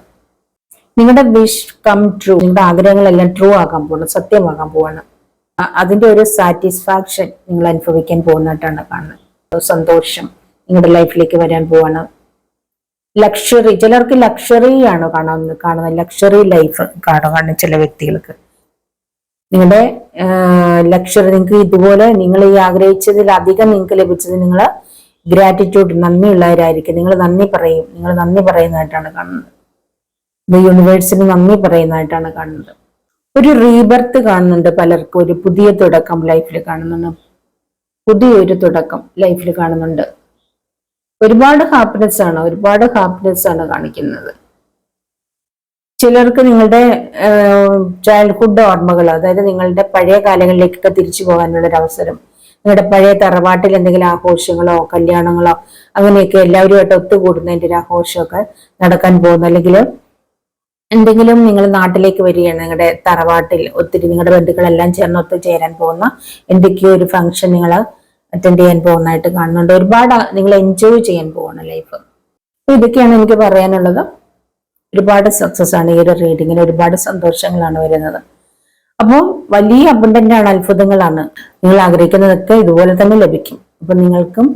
നിങ്ങളുടെ വിഷ് കം ട്രൂ, നിങ്ങളുടെ ആഗ്രഹങ്ങളെല്ലാം ട്രൂ ആകാൻ പോകുന്നു, സത്യമാകാൻ പോവാണ്. അതിന്റെ ഒരു സാറ്റിസ്ഫാക്ഷൻ നിങ്ങൾ അനുഭവിക്കാൻ പോകുന്നതായിട്ടാണ് കാണുന്നത്. സന്തോഷം നിങ്ങളുടെ ലൈഫിലേക്ക് വരാൻ പോവാണ്. ലക്ഷറി, ചിലർക്ക് ലക്ഷറി ആണ് കാണുന്നത് ലക്ഷറി ലൈഫ് കാണുന്ന ചില വ്യക്തികൾക്ക്. നിങ്ങളുടെ ലക്ഷറി നിങ്ങൾക്ക് ഇതുപോലെ നിങ്ങൾ ഈ ആഗ്രഹിച്ചതിലധികം നിങ്ങൾക്ക് ലഭിച്ചത് നിങ്ങൾ ഗ്രാറ്റിറ്റ്യൂഡ്, നന്ദിയുള്ളവരായിരിക്കും. നിങ്ങൾ നന്ദി പറയും, നിങ്ങൾ നന്ദി പറയുന്നതായിട്ടാണ് കാണുന്നത്. ഇത് യൂണിവേഴ്സിന് നന്ദി പറയുന്നതായിട്ടാണ് കാണുന്നത്. ഒരു റീബർത്ത് കാണുന്നുണ്ട് പലർക്കും, ഒരു പുതിയ തുടക്കം ലൈഫിൽ കാണുന്നുണ്ട്, പുതിയൊരു തുടക്കം ലൈഫിൽ കാണുന്നുണ്ട്. ഒരുപാട് ഹാപ്പിനെസ് ആണ് കാണിക്കുന്നത്. ചിലർക്ക് നിങ്ങളുടെ ചൈൽഡ്ഹുഡ് ഓർമ്മകൾ, അതായത് നിങ്ങളുടെ പഴയ കാലങ്ങളിലേക്കൊക്കെ തിരിച്ചു പോകാനുള്ള ഒരു അവസരം, നിങ്ങളുടെ പഴയ തറവാട്ടിൽ എന്തെങ്കിലും ആഘോഷങ്ങളോ കല്യാണങ്ങളോ അങ്ങനെയൊക്കെ എല്ലാവരുമായിട്ട് ഒത്തുകൂടുന്നതിൻ്റെ ഒരു ആഘോഷമൊക്കെ നടക്കാൻ പോകുന്നു. അല്ലെങ്കിൽ എന്തെങ്കിലും നിങ്ങൾ നാട്ടിലേക്ക് വരികയാണ്, നിങ്ങളുടെ തറവാട്ടിൽ ഒത്തിരി നിങ്ങളുടെ ബന്ധുക്കളെല്ലാം ചേർന്ന് ഒത്തുചേരാൻ പോകുന്ന എന്തൊക്കെയോ ഒരു ഫംഗ്ഷൻ നിങ്ങൾ അറ്റൻഡ് ചെയ്യാൻ പോകുന്നതായിട്ട് കാണുന്നുണ്ട്. ഒരുപാട് നിങ്ങൾ എൻജോയ് ചെയ്യാൻ പോവാണ് ലൈഫ്. അപ്പൊ ഇതൊക്കെയാണ് എനിക്ക് പറയാനുള്ളത്. ഒരുപാട് സക്സസ് ആണ് ഈ ഒരു റീഡിങ്ങിന്, ഒരുപാട് സന്തോഷങ്ങളാണ് വരുന്നത്. അപ്പോൾ വലിയ അബണ്ടന്റ് ആണ്, അത്ഭുതങ്ങളാണ്. നിങ്ങൾ ആഗ്രഹിക്കുന്നതൊക്കെ ഇതുപോലെ തന്നെ ലഭിക്കും. അപ്പൊ നിങ്ങൾക്കും,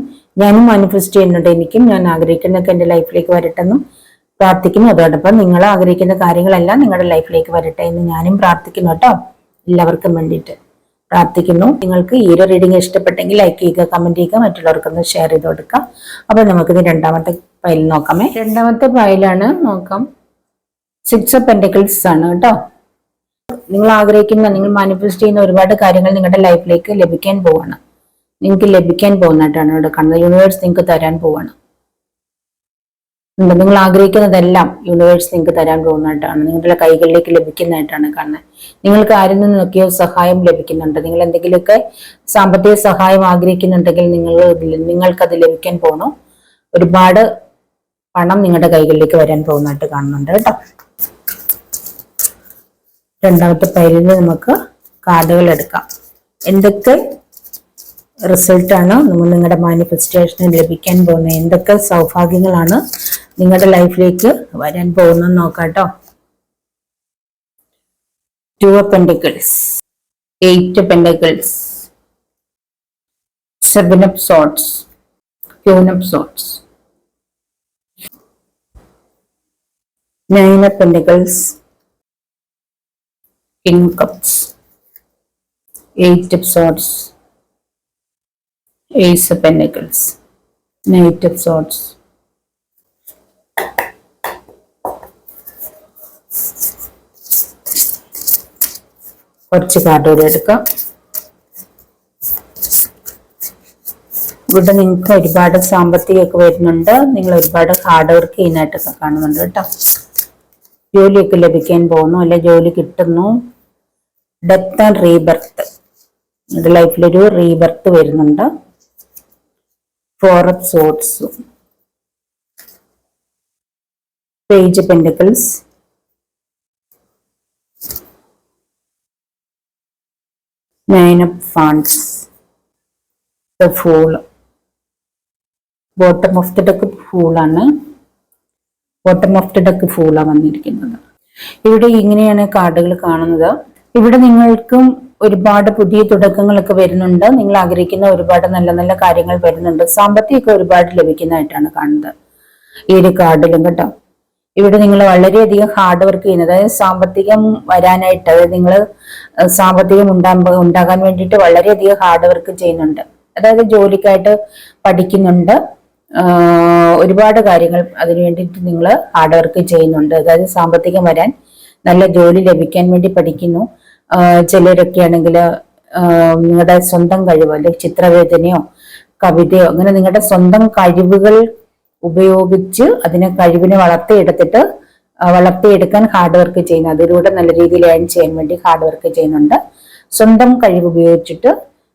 ഞാനും മാനിഫെസ്റ്റ് ചെയ്യുന്നുണ്ട്, എനിക്കും ഞാൻ ആഗ്രഹിക്കുന്നതൊക്കെ എൻ്റെ ലൈഫിലേക്ക് വരട്ടെന്നും പ്രാർത്ഥിക്കുന്നു. അതോടൊപ്പം നിങ്ങൾ ആഗ്രഹിക്കുന്ന കാര്യങ്ങളെല്ലാം നിങ്ങളുടെ ലൈഫിലേക്ക് വരട്ടെ എന്ന് ഞാനും പ്രാർത്ഥിക്കുന്നു കേട്ടോ. എല്ലാവർക്കും വേണ്ടിയിട്ട് പ്രാർത്ഥിക്കുന്നു. നിങ്ങൾക്ക് ഈ ഒരു റീഡിംഗ് ഇഷ്ടപ്പെട്ടെങ്കിൽ ലൈക്ക് ചെയ്യുക, കമന്റ് ചെയ്യുക, മറ്റുള്ളവർക്കൊന്ന് ഷെയർ ചെയ്ത് കൊടുക്കുക. അപ്പൊ നമുക്കിത് രണ്ടാമത്തെ ഫയൽ നോക്കാമേ. രണ്ടാമത്തെ ഫയലാണ് നോക്കാം. 6 of Pentacles ആണ് കേട്ടോ. നിങ്ങൾ ആഗ്രഹിക്കുന്ന, നിങ്ങൾ മാനിഫെസ്റ്റ് ചെയ്യുന്ന ഒരുപാട് കാര്യങ്ങൾ നിങ്ങളുടെ ലൈഫിലേക്ക് ലഭിക്കാൻ പോവാണ്. നിങ്ങൾക്ക് ലഭിക്കാൻ പോകുന്നതായിട്ടാണ് ഇവിടെ കാണുന്നത്. യൂണിവേഴ്സ് നിങ്ങൾക്ക് തരാൻ പോവാണ്. നിങ്ങൾ ആഗ്രഹിക്കുന്നതെല്ലാം യൂണിവേഴ്സ് നിങ്ങൾക്ക് തരാൻ പോകുന്നതായിട്ടാണ്, നിങ്ങളുടെ കൈകളിലേക്ക് ലഭിക്കുന്നതായിട്ടാണ് കാണുന്നത്. നിങ്ങൾക്ക് ആരിൽ നിന്നൊക്കെയോ സഹായം ലഭിക്കുന്നുണ്ട്. നിങ്ങൾ എന്തെങ്കിലുമൊക്കെ സാമ്പത്തിക സഹായം ആഗ്രഹിക്കുന്നുണ്ടെങ്കിൽ നിങ്ങൾക്കത് ലഭിക്കാൻ പോകണം. ഒരുപാട് പണം നിങ്ങളുടെ കൈകളിലേക്ക് വരാൻ പോകുന്നതായിട്ട് കാണുന്നുണ്ട് കേട്ടോ. രണ്ടാമത്തെ പൈലിൽ നമുക്ക് കാർഡുകൾ എടുക്കാം. എന്തൊക്കെ റിസൾട്ടാണ് നിങ്ങളുടെ മാനിഫെസ്റ്റേഷന് ലഭിക്കാൻ പോകുന്നത്, എന്തൊക്കെ സൗഭാഗ്യങ്ങളാണ് നിങ്ങളുടെ ലൈഫിലേക്ക് വരാൻ പോകുന്നതെന്ന് നോക്കാം കേട്ടോ. 2 of Pentacles, 8 of Pentacles, 7 of Swords, Queen of Swords, 9 of Pentacles, King of Cups, 8 of Swords, Ace of Pentacles, Knight of Swords, കുറച്ച് കാർഡുകൾ എടുക്കാം. ഇവിടെ നിങ്ങൾക്ക് ഒരുപാട് സാമ്പത്തികമൊക്കെ വരുന്നുണ്ട്. നിങ്ങൾ ഒരുപാട് ഹാർഡ് വർക്ക് ചെയ്യുന്നതായിട്ടൊക്കെ കാണുന്നുണ്ട് കേട്ടോ. ജോലിയൊക്കെ ലഭിക്കാൻ പോകുന്നു, അല്ലെ ജോലി കിട്ടുന്നു. ഡെത്ത് ആൻഡ് റീബർത്ത്, നിങ്ങളുടെ ലൈഫിലൊരു റീബർത്ത് വരുന്നുണ്ട്. 4 of Swords, Page of Pentacles, Nine of Wands, The Fool. Bottom of the deck ഫൂളാണ്. ബോട്ടം ഓഫ് ദി ഡെക്ക് ഫൂളാണ് വന്നിരിക്കുന്നത്. ഇവിടെ ഇങ്ങനെയാണ് കാർഡുകൾ കാണുന്നത്. ഇവിടെ നിങ്ങൾക്കും ഒരുപാട് പുതിയ തുടക്കങ്ങളൊക്കെ വരുന്നുണ്ട്. നിങ്ങൾ ആഗ്രഹിക്കുന്ന ഒരുപാട് നല്ല നല്ല കാര്യങ്ങൾ വരുന്നുണ്ട്. സാമ്പത്തികമൊക്കെ ഒരുപാട് ലഭിക്കുന്നതായിട്ടാണ് കാണുന്നത് ഈ ഒരു കാർഡിലും കേട്ടോ. ഇവിടെ നിങ്ങൾ വളരെയധികം ഹാർഡ് വർക്ക് ചെയ്യുന്നത്, അതായത് സാമ്പത്തികം വരാനായിട്ട്, അതായത് നിങ്ങൾ സാമ്പത്തികം ഉണ്ടാകാൻ വേണ്ടിയിട്ട് വളരെയധികം ഹാർഡ് വർക്ക് ചെയ്യുന്നുണ്ട്. അതായത് ജോലിക്കായിട്ട് പഠിക്കുന്നുണ്ട്, ഒരുപാട് കാര്യങ്ങൾ അതിനു വേണ്ടിയിട്ട് നിങ്ങൾ ഹാർഡ് വർക്ക് ചെയ്യുന്നുണ്ട്. അതായത് സാമ്പത്തികം വരാൻ, നല്ല ജോലി ലഭിക്കാൻ വേണ്ടി പഠിക്കുന്നു. ചിലരൊക്കെ ആണെങ്കിൽ നിങ്ങളുടെ സ്വന്തം കഴിവ്, അല്ലെങ്കിൽ ചിത്രവേദനയോ കവിതയോ അങ്ങനെ നിങ്ങളുടെ സ്വന്തം കഴിവുകൾ ഉപയോഗിച്ച് കഴിവിനെ വളർത്തിയെടുക്കാൻ ഹാർഡ് വർക്ക് ചെയ്യുന്നു. അതിലൂടെ നല്ല രീതിയിൽ ഏൺ ചെയ്യാൻ വേണ്ടി ഹാർഡ് വർക്ക് ചെയ്യുന്നുണ്ട്. സ്വന്തം കഴിവ് ഉപയോഗിച്ചിട്ട്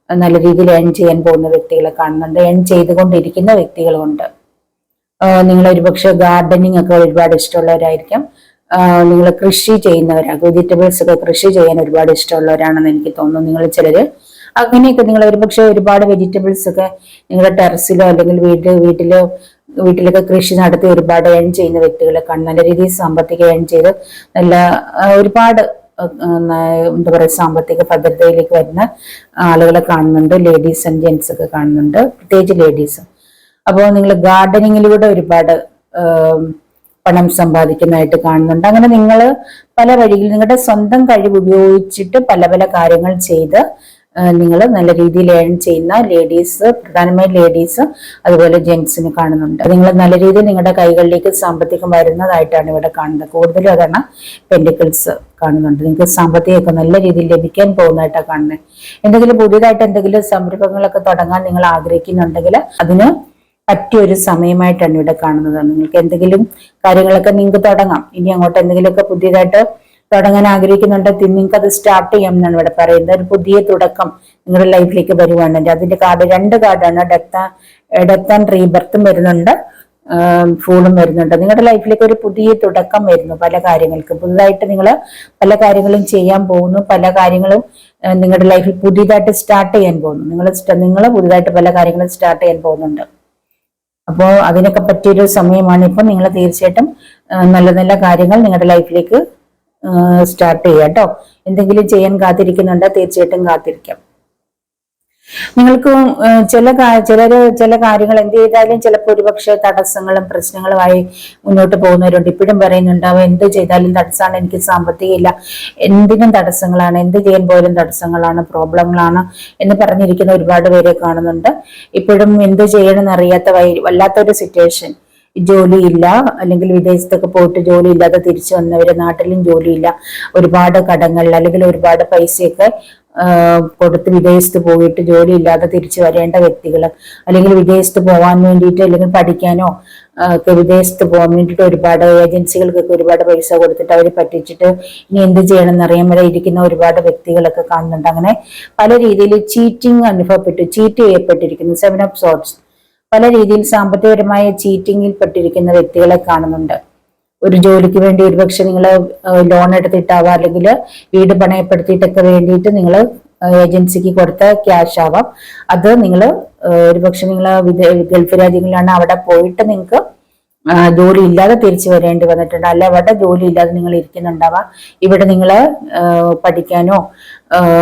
നല്ല രീതിയിൽ ഏൺ ചെയ്യാൻ പോകുന്ന വ്യക്തികളെ കാണുന്നുണ്ട്. ഏൺ ചെയ്തുകൊണ്ടിരിക്കുന്ന വ്യക്തികളുണ്ട്. നിങ്ങൾ ഒരുപക്ഷെ ഗാർഡനിങ് ഒക്കെ ഒരുപാട് ഇഷ്ടമുള്ളവരായിരിക്കാം. നിങ്ങൾ കൃഷി ചെയ്യുന്നവരാണ്, വെജിറ്റബിൾസ് ഒക്കെ കൃഷി ചെയ്യാൻ ഒരുപാട് ഇഷ്ടമുള്ളവരാണെന്ന് എനിക്ക് തോന്നുന്നു. നിങ്ങൾ ചിലര് അങ്ങനെയൊക്കെ നിങ്ങൾ ഒരുപക്ഷെ ഒരുപാട് വെജിറ്റബിൾസ് ഒക്കെ നിങ്ങളുടെ ടെറസിലോ അല്ലെങ്കിൽ വീട്ടിലൊക്കെ കൃഷി നടത്തി ഒരുപാട് ഏൺ ചെയ്യുന്ന വ്യക്തികളെ കാണും. നല്ല രീതിയിൽ സാമ്പത്തികം ഏൺ ചെയ്ത് നല്ല ഒരുപാട് എന്താ പറയുക സാമ്പത്തിക ഭദ്രതയിലേക്ക് വരുന്ന ആളുകളെ കാണുന്നുണ്ട്. ലേഡീസ് ആൻഡ് ജെന്റ്സ് ഒക്കെ കാണുന്നുണ്ട്, പ്രത്യേകിച്ച് ലേഡീസ്. അപ്പോൾ നിങ്ങൾ ഗാർഡനിങ്ങിലൂടെ ഒരുപാട് പണം സമ്പാദിക്കുന്നതായിട്ട് കാണുന്നുണ്ട്. അങ്ങനെ നിങ്ങൾ പല വഴിയിൽ നിങ്ങളുടെ സ്വന്തം കഴിവ് ഉപയോഗിച്ചിട്ട് പല പല കാര്യങ്ങൾ ചെയ്ത് നിങ്ങൾ നല്ല രീതിയിൽ ഏൺ ചെയ്യുന്ന ലേഡീസ്, പ്രധാനമായും ലേഡീസ് അതുപോലെ ജെന്റ്സിന് കാണുന്നുണ്ട്. നിങ്ങൾ നല്ല രീതിയിൽ നിങ്ങളുടെ കൈകളിലേക്ക് സാമ്പത്തികം വരുന്നതായിട്ടാണ് ഇവിടെ കാണുന്നത്. കൂടുതലും അതാണ് പെന്റിക്കിൾസ് കാണുന്നുണ്ട്. നിങ്ങൾക്ക് സാമ്പത്തികമൊക്കെ നല്ല രീതിയിൽ ലഭിക്കാൻ പോകുന്നതായിട്ടാണ് കാണുന്നത്. എന്തെങ്കിലും പുതിയതായിട്ട് എന്തെങ്കിലും സംരംഭങ്ങളൊക്കെ തുടങ്ങാൻ നിങ്ങൾ ആഗ്രഹിക്കുന്നുണ്ടെങ്കിൽ അതിന് പറ്റിയൊരു സമയമായിട്ടാണ് ഇവിടെ കാണുന്നത്. നിങ്ങൾക്ക് എന്തെങ്കിലും കാര്യങ്ങളൊക്കെ നിങ്ങൾക്ക് തുടങ്ങാം. ഇനി അങ്ങോട്ട് എന്തെങ്കിലുമൊക്കെ പുതിയതായിട്ട് തുടങ്ങാൻ ആഗ്രഹിക്കുന്നുണ്ടെങ്കിൽ നിങ്ങൾക്ക് അത് സ്റ്റാർട്ട് ചെയ്യാം എന്നാണ് ഇവിടെ പറയുന്നത്. ഒരു പുതിയ തുടക്കം നിങ്ങളുടെ ലൈഫിലേക്ക് വരുവാണെങ്കിൽ അതിന്റെ കാർഡ് 2 കാർഡാണ്. ഡെത്ത് ആൻഡ് റീബർത്തും വരുന്നുണ്ട്, ഫൂളും വരുന്നുണ്ട്. നിങ്ങളുടെ ലൈഫിലേക്ക് ഒരു പുതിയ തുടക്കം വരുന്നു. പല കാര്യങ്ങൾക്കും പുതുതായിട്ട് നിങ്ങൾ പല കാര്യങ്ങളും ചെയ്യാൻ പോകുന്നു. പല കാര്യങ്ങളും നിങ്ങളുടെ ലൈഫിൽ പുതിയതായിട്ട് സ്റ്റാർട്ട് ചെയ്യാൻ പോകുന്നു. നിങ്ങൾ പുതുതായിട്ട് പല കാര്യങ്ങളും സ്റ്റാർട്ട് ചെയ്യാൻ പോകുന്നുണ്ട്. അപ്പോൾ അതിനൊക്കെ പറ്റിയൊരു സമയമാണ് ഇപ്പം. നിങ്ങൾ തീർച്ചയായിട്ടും നല്ല നല്ല കാര്യങ്ങൾ നിങ്ങളുടെ ലൈഫിലേക്ക് സ്റ്റാർട്ട് ചെയ്യുക കേട്ടോ. എന്തെങ്കിലും ചെയ്യാൻ കാത്തിരിക്കുന്നുണ്ടോ തീർച്ചയായിട്ടും കാത്തിരിക്കാം. നിങ്ങൾക്ക് ചില കാര്യങ്ങൾ എന്ത് ചെയ്താലും ചിലപ്പോൾ ഒരുപക്ഷെ തടസ്സങ്ങളും പ്രശ്നങ്ങളുമായി മുന്നോട്ട് പോകുന്നവരുണ്ട്. ഇപ്പോഴും പറയുന്നുണ്ടാവും എന്ത് ചെയ്താലും തടസ്സമാണ്, എനിക്ക് സാമ്പത്തികം ഇല്ല, എന്തിനും തടസ്സങ്ങളാണ്, എന്ത് ചെയ്യാൻ പോലും തടസ്സങ്ങളാണ്, പ്രോബ്ലങ്ങളാണ് എന്ന് പറഞ്ഞിരിക്കുന്ന ഒരുപാട് പേരെ കാണുന്നുണ്ട്. ഇപ്പോഴും എന്ത് ചെയ്യണമെന്ന് അറിയാത്ത വല്ലാത്തൊരു സിറ്റുവേഷൻ. ജോലിയില്ല, അല്ലെങ്കിൽ വിദേശത്തൊക്കെ പോയിട്ട് ജോലി ഇല്ലാതെ തിരിച്ചു വന്നവര്, നാട്ടിലും ജോലിയില്ല, ഒരുപാട് കടങ്ങൾ അല്ലെങ്കിൽ ഒരുപാട് പൈസയൊക്കെ കൊടുത്ത് വിദേശത്ത് പോയിട്ട് ജോലി ഇല്ലാതെ തിരിച്ചു വരേണ്ട വ്യക്തികൾ, അല്ലെങ്കിൽ വിദേശത്ത് പോകാൻ വേണ്ടിയിട്ട് അല്ലെങ്കിൽ പഠിക്കാനോ ഒക്കെ വിദേശത്ത് പോകാൻ വേണ്ടിയിട്ട് ഒരുപാട് ഏജൻസികൾക്കൊക്കെ ഒരുപാട് പൈസ കൊടുത്തിട്ട് അവർ പറ്റിച്ചിട്ട് ഇനി എന്ത് ചെയ്യണമെന്ന് അറിയാൻ വരെ ഇരിക്കുന്ന ഒരുപാട് വ്യക്തികളൊക്കെ കാണുന്നുണ്ട്. അങ്ങനെ പല രീതിയിൽ ചീറ്റിംഗ് ചീറ്റ് ചെയ്യപ്പെട്ടിരിക്കുന്നു. 7 ഓഫ് സോർട്സ്. പല രീതിയിൽ സാമ്പത്തികപരമായ ചീറ്റിങ്ങിൽ പെട്ടിരിക്കുന്ന വ്യക്തികളെ കാണുന്നുണ്ട്. ഒരു ജോലിക്ക് വേണ്ടി ഒരുപക്ഷെ നിങ്ങൾ ലോൺ എടുത്തിട്ടാവാം, അല്ലെങ്കിൽ വീട് പണയപ്പെടുത്തിയിട്ടൊക്കെ വേണ്ടിയിട്ട് നിങ്ങൾ ഏജൻസിക്ക് കൊടുത്ത ക്യാഷ് ആവാം. അത് നിങ്ങൾ ഒരുപക്ഷെ നിങ്ങൾ ഗൾഫ് രാജ്യങ്ങളിലാണ്, അവിടെ പോയിട്ട് നിങ്ങൾക്ക് ജോലി ഇല്ലാതെ തിരിച്ചു വരേണ്ടി വന്നിട്ടുണ്ട്. അല്ല അവിടെ ജോലി ഇല്ലാതെ നിങ്ങൾ ഇരിക്കുന്നുണ്ടാവാം. ഇവിടെ നിങ്ങൾ പഠിക്കാനോ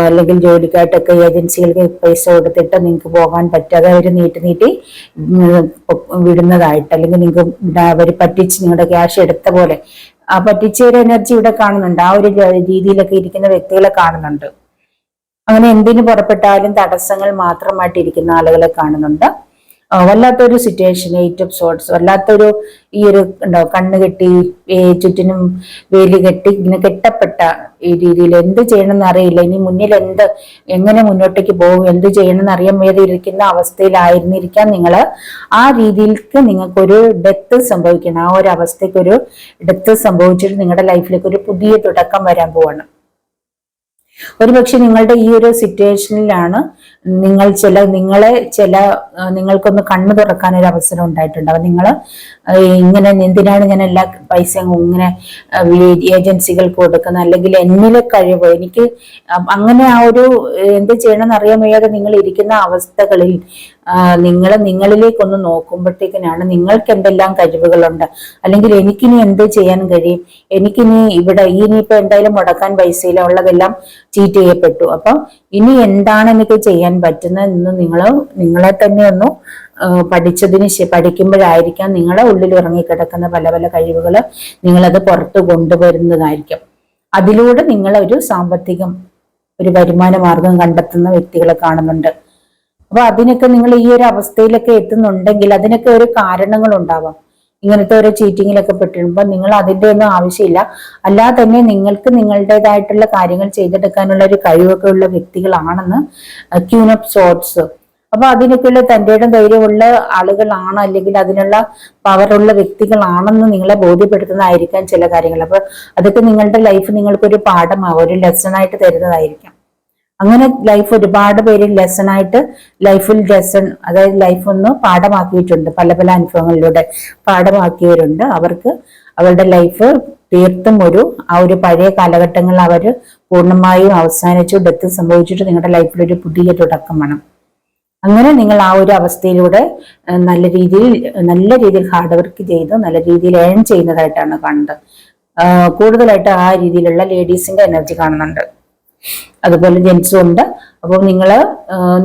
അല്ലെങ്കിൽ ജോലിക്കായിട്ടൊക്കെ ഏജൻസികൾക്ക് പൈസ കൊടുത്തിട്ട് നിങ്ങൾക്ക് പോകാൻ പറ്റാതെ അവർ നീട്ടി വിടുന്നതായിട്ട്, അല്ലെങ്കിൽ നിങ്ങൾക്ക് അവർ പറ്റിച്ച് നിങ്ങളുടെ ക്യാഷ് എടുത്ത പോലെ ആ പറ്റിച്ച ഒരു എനർജി ഇവിടെ കാണുന്നുണ്ട്. ആ ഒരു രീതിയിലൊക്കെ ഇരിക്കുന്ന വ്യക്തികളെ കാണുന്നുണ്ട്. അങ്ങനെ എന്തിനു പുറപ്പെട്ടാലും തടസ്സങ്ങൾ മാത്രമായിട്ട് ഇരിക്കുന്ന ആളുകളെ കാണുന്നുണ്ട്. വല്ലാത്തൊരു സിറ്റുവേഷൻ. 8 of sorts. വല്ലാത്തൊരു ഈ ഒരു കണ്ണ് കെട്ടി ചുറ്റിനും വേലി കെട്ടി ഇങ്ങനെ കെട്ടപ്പെട്ട ഈ രീതിയിൽ എന്ത് ചെയ്യണമെന്ന് അറിയില്ല. ഇനി മുന്നിൽ എങ്ങനെ മുന്നോട്ടേക്ക് പോകും, എന്ത് ചെയ്യണമെന്ന് അറിയാൻ വേണ്ടി ഇരിക്കുന്ന അവസ്ഥയിലായിരുന്നിരിക്കാം നിങ്ങൾ. ആ രീതിയിലേക്ക് നിങ്ങൾക്കൊരു ഡെത്ത് സംഭവിക്കണം. ആ ഒരു അവസ്ഥയ്ക്ക് ഒരു ഡെത്ത് സംഭവിച്ചിട്ട് നിങ്ങളുടെ ലൈഫിലേക്ക് ഒരു പുതിയ തുടക്കം വരാൻ പോവാണ്. ഒരുപക്ഷെ നിങ്ങളുടെ ഈ ഒരു സിറ്റുവേഷനിലാണ് നിങ്ങൾക്കൊന്ന് കണ്ണു തുറക്കാൻ ഒരു അവസരം ഉണ്ടായിട്ടുണ്ടാവും. നിങ്ങൾ ഇങ്ങനെ എന്തിനാണ് ഞാൻ എല്ലാ പൈസയും ഇങ്ങനെ ഏജൻസികൾക്ക് കൊടുക്കുന്നത്, അല്ലെങ്കിൽ എന്നിലെ കഴിവ് എനിക്ക് അങ്ങനെ ആ ഒരു എന്ത് ചെയ്യണമെന്ന് അറിയാൻ വയ്യാതെ നിങ്ങൾ ഇരിക്കുന്ന അവസ്ഥകളിൽ നിങ്ങളിലേക്കൊന്ന് നോക്കുമ്പോഴത്തേക്കിനാണ് നിങ്ങൾക്ക് എന്തെല്ലാം കഴിവുകളുണ്ട്, അല്ലെങ്കിൽ എനിക്കിനി എന്ത് ചെയ്യാൻ കഴിയും, എനിക്കിനി ഇനിയിപ്പോ എന്തായാലും മുടക്കാൻ പൈസയില്ല, ഉള്ളതെല്ലാം ചീറ്റ് ചെയ്യപ്പെട്ടു, അപ്പൊ ഇനി എന്താണ് എനിക്ക് ചെയ്യാൻ പറ്റുന്നത് എന്ന് നിങ്ങളെ തന്നെ ഒന്ന് പഠിക്കുമ്പോഴായിരിക്കാം നിങ്ങളെ ഉള്ളിൽ ഉറങ്ങിക്കിടക്കുന്ന പല പല കഴിവുകൾ നിങ്ങളത് പുറത്തു കൊണ്ടുവരുന്നതായിരിക്കും. അതിലൂടെ നിങ്ങളൊരു സാമ്പത്തികം, ഒരു വരുമാന മാർഗം കണ്ടെത്തുന്ന വ്യക്തികളെ കാണുന്നുണ്ട്. അപ്പൊ അതിനൊക്കെ നിങ്ങൾ ഈ ഒരു അവസ്ഥയിലൊക്കെ എത്തുന്നുണ്ടെങ്കിൽ അതിനൊക്കെ ഒരു കാരണങ്ങൾ ഉണ്ടാവാം. ഇങ്ങനത്തെ ഒരു ചീറ്റിങ്ങിലൊക്കെ പെട്ടിരുമ്പോൾ നിങ്ങൾ അതിന്റെ ഒന്നും ആവശ്യമില്ല. അല്ലാതെ തന്നെ നിങ്ങൾക്ക് നിങ്ങളുടേതായിട്ടുള്ള കാര്യങ്ങൾ ചെയ്തെടുക്കാനുള്ള ഒരു കഴിവൊക്കെ ഉള്ള വ്യക്തികളാണെന്ന് ക്യൂൻ ഓഫ് സോർട്സ്. അപ്പൊ അതിനൊക്കെയുള്ള തന്റെ ധൈര്യമുള്ള ആളുകളാണ്, അല്ലെങ്കിൽ അതിനുള്ള പവറുള്ള വ്യക്തികളാണെന്ന് നിങ്ങളെ ബോധ്യപ്പെടുത്തുന്നതായിരിക്കാം ചില കാര്യങ്ങൾ. അപ്പൊ അതൊക്കെ നിങ്ങളുടെ ലൈഫ് നിങ്ങൾക്കൊരു പാഠമാവും, ഒരു ലെസൺ ആയിട്ട് തരുന്നതായിരിക്കാം. അങ്ങനെ ലൈഫ് ഒരുപാട് പേര് അതായത് ലൈഫ് ഒന്ന് പാഠമാക്കിയിട്ടുണ്ട്. പല പല അനുഭവങ്ങളിലൂടെ പാഠമാക്കിയവരുണ്ട്. അവർക്ക് അവരുടെ ലൈഫ് തീർത്തും ആ ഒരു പഴയ കാലഘട്ടങ്ങൾ അവര് പൂർണ്ണമായും അവസാനിച്ചു, ഡെത്ത് സംഭവിച്ചിട്ട് നിങ്ങളുടെ ലൈഫിൽ ഒരു പുതിയ തുടക്കമാണ്. അങ്ങനെ നിങ്ങൾ ആ ഒരു അവസ്ഥയിലൂടെ നല്ല രീതിയിൽ ഹാർഡ് വർക്ക് ചെയ്ത് നല്ല രീതിയിൽ ഏൺ ചെയ്യുന്നതായിട്ടാണ് കാണുന്നത്. കൂടുതലായിട്ട് ആ രീതിയിലുള്ള ലേഡീസിന്റെ എനർജി കാണുന്നുണ്ട്. അതുപോലെ ജെൻസും ഉണ്ട്. അപ്പോൾ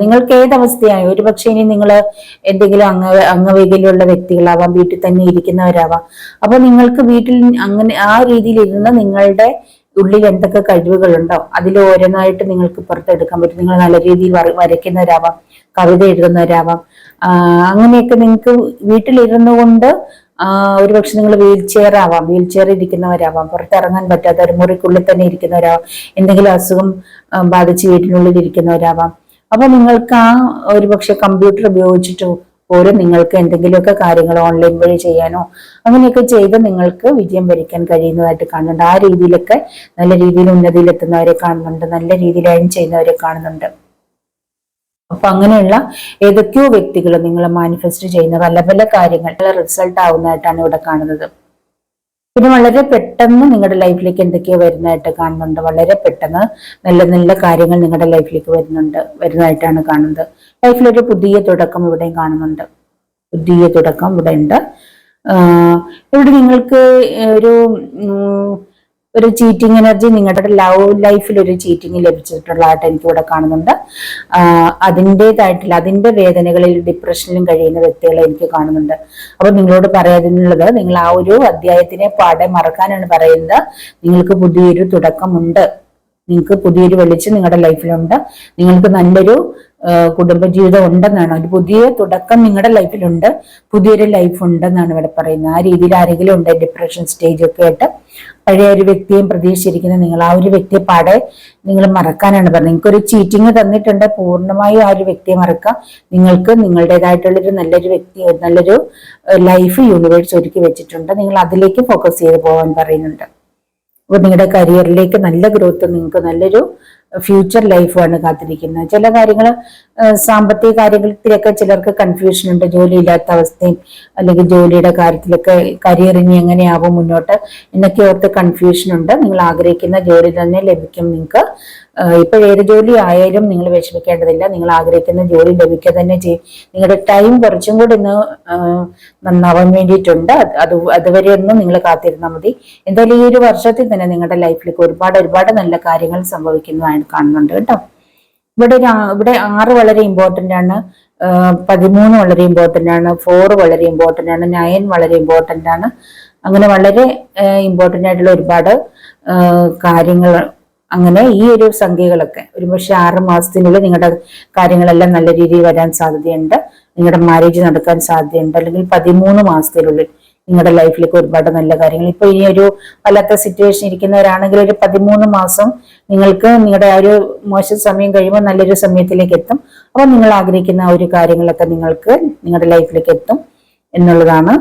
നിങ്ങൾക്ക് ഏതവസ്ഥയായി, ഒരു പക്ഷേ ഇനി നിങ്ങൾ എന്തെങ്കിലും അംഗവൈകല്യമുള്ള വ്യക്തികളാവാം, വീട്ടിൽ തന്നെ ഇരിക്കുന്നവരാവാം. അപ്പൊ നിങ്ങൾക്ക് വീട്ടിൽ അങ്ങനെ ആ രീതിയിൽ ഇരുന്ന് നിങ്ങളുടെ ഉള്ളിൽ എന്തൊക്കെ കഴിവുകളുണ്ടോ അതിൽ ഓരോന്നായിട്ട് നിങ്ങൾക്ക് പുറത്തെടുക്കാൻ പറ്റും. നിങ്ങൾ നല്ല രീതിയിൽ വരയ്ക്കുന്നവരാവാം, കവിത എഴുതുന്നവരാവാം. അങ്ങനെയൊക്കെ നിങ്ങൾക്ക് വീട്ടിലിരുന്നു കൊണ്ട് ഒരുപക്ഷെ നിങ്ങൾ വീൽ ചെയർ ഇരിക്കുന്നവരാവാം, പുറത്തിറങ്ങാൻ പറ്റാത്ത ഒരു മുറിക്കുള്ളിൽ തന്നെ ഇരിക്കുന്നവരാവാം, എന്തെങ്കിലും അസുഖം ബാധിച്ച് വീട്ടിനുള്ളിൽ ഇരിക്കുന്നവരാവാം. അപ്പൊ നിങ്ങൾക്ക് ഒരുപക്ഷെ കമ്പ്യൂട്ടർ ഉപയോഗിച്ചിട്ട് പോലും നിങ്ങൾക്ക് എന്തെങ്കിലുമൊക്കെ കാര്യങ്ങൾ ഓൺലൈൻ വഴി ചെയ്യാനോ അങ്ങനെയൊക്കെ ചെയ്ത് നിങ്ങൾക്ക് വിജയം വരിക്കാൻ കഴിയുന്നതായിട്ട് കാണുന്നുണ്ട്. ആ രീതിയിലൊക്കെ നല്ല രീതിയിൽ ഉന്നതിയിലെത്തുന്നവരെ കാണുന്നുണ്ട്, നല്ല രീതിയിൽ ഏൺ ചെയ്യുന്നവരെ കാണുന്നുണ്ട്. അപ്പൊ അങ്ങനെയുള്ള ഏതൊക്കെയോ വ്യക്തികൾ നിങ്ങൾ മാനിഫെസ്റ്റ് ചെയ്യുന്ന പല പല കാര്യങ്ങൾ റിസൾട്ട് ആവുന്നതായിട്ടാണ് ഇവിടെ കാണുന്നത്. പിന്നെ വളരെ പെട്ടെന്ന് നിങ്ങളുടെ ലൈഫിലേക്ക് എന്തൊക്കെയോ വരുന്നതായിട്ട് കാണുന്നുണ്ട്. വളരെ പെട്ടെന്ന് നല്ല നല്ല കാര്യങ്ങൾ നിങ്ങളുടെ ലൈഫിലേക്ക് വരുന്നതായിട്ടാണ് കാണുന്നത്. ലൈഫിലൊരു പുതിയ തുടക്കം ഇവിടെയും കാണുന്നുണ്ട്. പുതിയ തുടക്കം ഇവിടെ ഉണ്ട്. ഇവിടെ നിങ്ങൾക്ക് ഒരു ചീറ്റിംഗ് എനർജി, നിങ്ങളുടെ ലവ് ലൈഫിൽ ഒരു ചീറ്റിംഗ് ലഭിച്ചിട്ടുള്ളതായിട്ട് എനിക്ക് ഇവിടെ കാണുന്നുണ്ട്. അതിന്റെ വേദനകളിൽ ഡിപ്രഷനിലും കഴിയുന്ന വ്യക്തികളെ എനിക്ക് കാണുന്നുണ്ട്. അപ്പൊ നിങ്ങളോട് പറയാനുള്ളത്, നിങ്ങൾ ആ ഒരു അധ്യായത്തിനെ പാടെ മറക്കാനാണ് പറയുന്നത്. നിങ്ങൾക്ക് പുതിയൊരു തുടക്കമുണ്ട്, നിങ്ങൾക്ക് പുതിയൊരു വെളിച്ചം നിങ്ങളുടെ ലൈഫിലുണ്ട്, നിങ്ങൾക്ക് നല്ലൊരു കുടുംബജീവിതം ഉണ്ടെന്നാണ്, ഒരു പുതിയ തുടക്കം നിങ്ങളുടെ ലൈഫിലുണ്ട്, പുതിയൊരു ലൈഫ് ഉണ്ടെന്നാണ് ഇവിടെ പറയുന്നത്. ആ രീതിയിൽ ആരെങ്കിലും ഉണ്ട് ഡിപ്രഷൻ സ്റ്റേജ് ഒക്കെ ആയിട്ട് പഴയ ഒരു വ്യക്തിയും പ്രതീക്ഷിച്ചിരിക്കുന്ന നിങ്ങൾ ആ ഒരു വ്യക്തിയെ പാടെ നിങ്ങൾ മറക്കാനാണ് പറഞ്ഞത്. നിങ്ങൾക്കൊരു ചീറ്റിംഗ് തന്നിട്ടുണ്ട്, പൂർണ്ണമായും ആ ഒരു വ്യക്തിയെ മറക്കാം. നിങ്ങൾക്ക് നിങ്ങളുടേതായിട്ടുള്ളൊരു നല്ലൊരു ലൈഫ് യൂണിവേഴ്സ് ഒരുക്കി വെച്ചിട്ടുണ്ട്. നിങ്ങൾ അതിലേക്ക് ഫോക്കസ് ചെയ്ത് പോകാൻ പറയുന്നുണ്ട്. അപ്പൊ നിങ്ങളുടെ കരിയറിലേക്ക് നല്ല ഗ്രോത്ത്, നിങ്ങൾക്ക് നല്ലൊരു ഫ്യൂച്ചർ ലൈഫാണ് കാത്തിരിക്കുന്നത്. ചില കാര്യങ്ങൾ സാമ്പത്തിക കാര്യത്തിലൊക്കെ ചിലർക്ക് കൺഫ്യൂഷൻ ഉണ്ട്, ജോലി ഇല്ലാത്ത അവസ്ഥയും അല്ലെങ്കിൽ ജോലിയുടെ കാര്യത്തിലൊക്കെ കരിയർ ഇനി എങ്ങനെയാവും മുന്നോട്ട് എന്നൊക്കെ ഓർത്ത് കൺഫ്യൂഷൻ ഉണ്ട്. നിങ്ങൾ ആഗ്രഹിക്കുന്ന ജോലി തന്നെ ലഭിക്കും. നിങ്ങൾക്ക് ഇപ്പൊ ഏത് ജോലി ആയാലും നിങ്ങൾ വിഷമിക്കേണ്ടതില്ല, നിങ്ങൾ ആഗ്രഹിക്കുന്ന ജോലി ലഭിക്കുക തന്നെ ചെയ്യും. നിങ്ങളുടെ ടൈം കുറച്ചും കൂടി ഇന്ന് നന്നാവാൻ വേണ്ടിയിട്ടുണ്ട്. അതുവരെ ഒന്നും നിങ്ങൾ കാത്തിരുന്നാൽ മതി. എന്തായാലും ഈ ഒരു വർഷത്തിൽ തന്നെ നിങ്ങളുടെ ലൈഫിലേക്ക് ഒരുപാട് നല്ല കാര്യങ്ങൾ സംഭവിക്കുന്നതായിട്ട് കാണുന്നുണ്ട് കേട്ടോ. ഇവിടെ 6 വളരെ ഇമ്പോർട്ടന്റ് ആണ്, 13 വളരെ ഇമ്പോർട്ടന്റ് ആണ്, 4 വളരെ ഇമ്പോർട്ടന്റ് ആണ്, 9 വളരെ ഇമ്പോർട്ടന്റ് ആണ്. അങ്ങനെ വളരെ ഇമ്പോർട്ടന്റ് ആയിട്ടുള്ള ഒരുപാട് കാര്യങ്ങൾ. അങ്ങനെ ഈ ഒരു സംഖ്യകളൊക്കെ ഒരുപക്ഷെ 6 മാസത്തിനുള്ളിൽ നിങ്ങളുടെ കാര്യങ്ങളെല്ലാം നല്ല രീതിയിൽ വരാൻ സാധ്യതയുണ്ട്. നിങ്ങളുടെ മാരേജ് നടക്കാൻ സാധ്യതയുണ്ട്. അല്ലെങ്കിൽ 13 മാസത്തിനുള്ളിൽ നിങ്ങളുടെ ലൈഫിലേക്ക് ഒരുപാട് നല്ല കാര്യങ്ങൾ. ഇപ്പൊ ഇനി ഒരു വല്ലാത്ത സിറ്റുവേഷൻ ഇരിക്കുന്നവരാണെങ്കിൽ ഒരു 13 മാസം നിങ്ങൾക്ക് നിങ്ങളുടെ ആ ഒരു മോശം സമയം കഴിയുമ്പോൾ നല്ലൊരു സമയത്തിലേക്ക് എത്തും. അപ്പൊ നിങ്ങൾ ആഗ്രഹിക്കുന്ന ആ ഒരു കാര്യങ്ങളൊക്കെ നിങ്ങൾക്ക് നിങ്ങളുടെ ലൈഫിലേക്ക് എത്തും എന്നുള്ളതാണ്.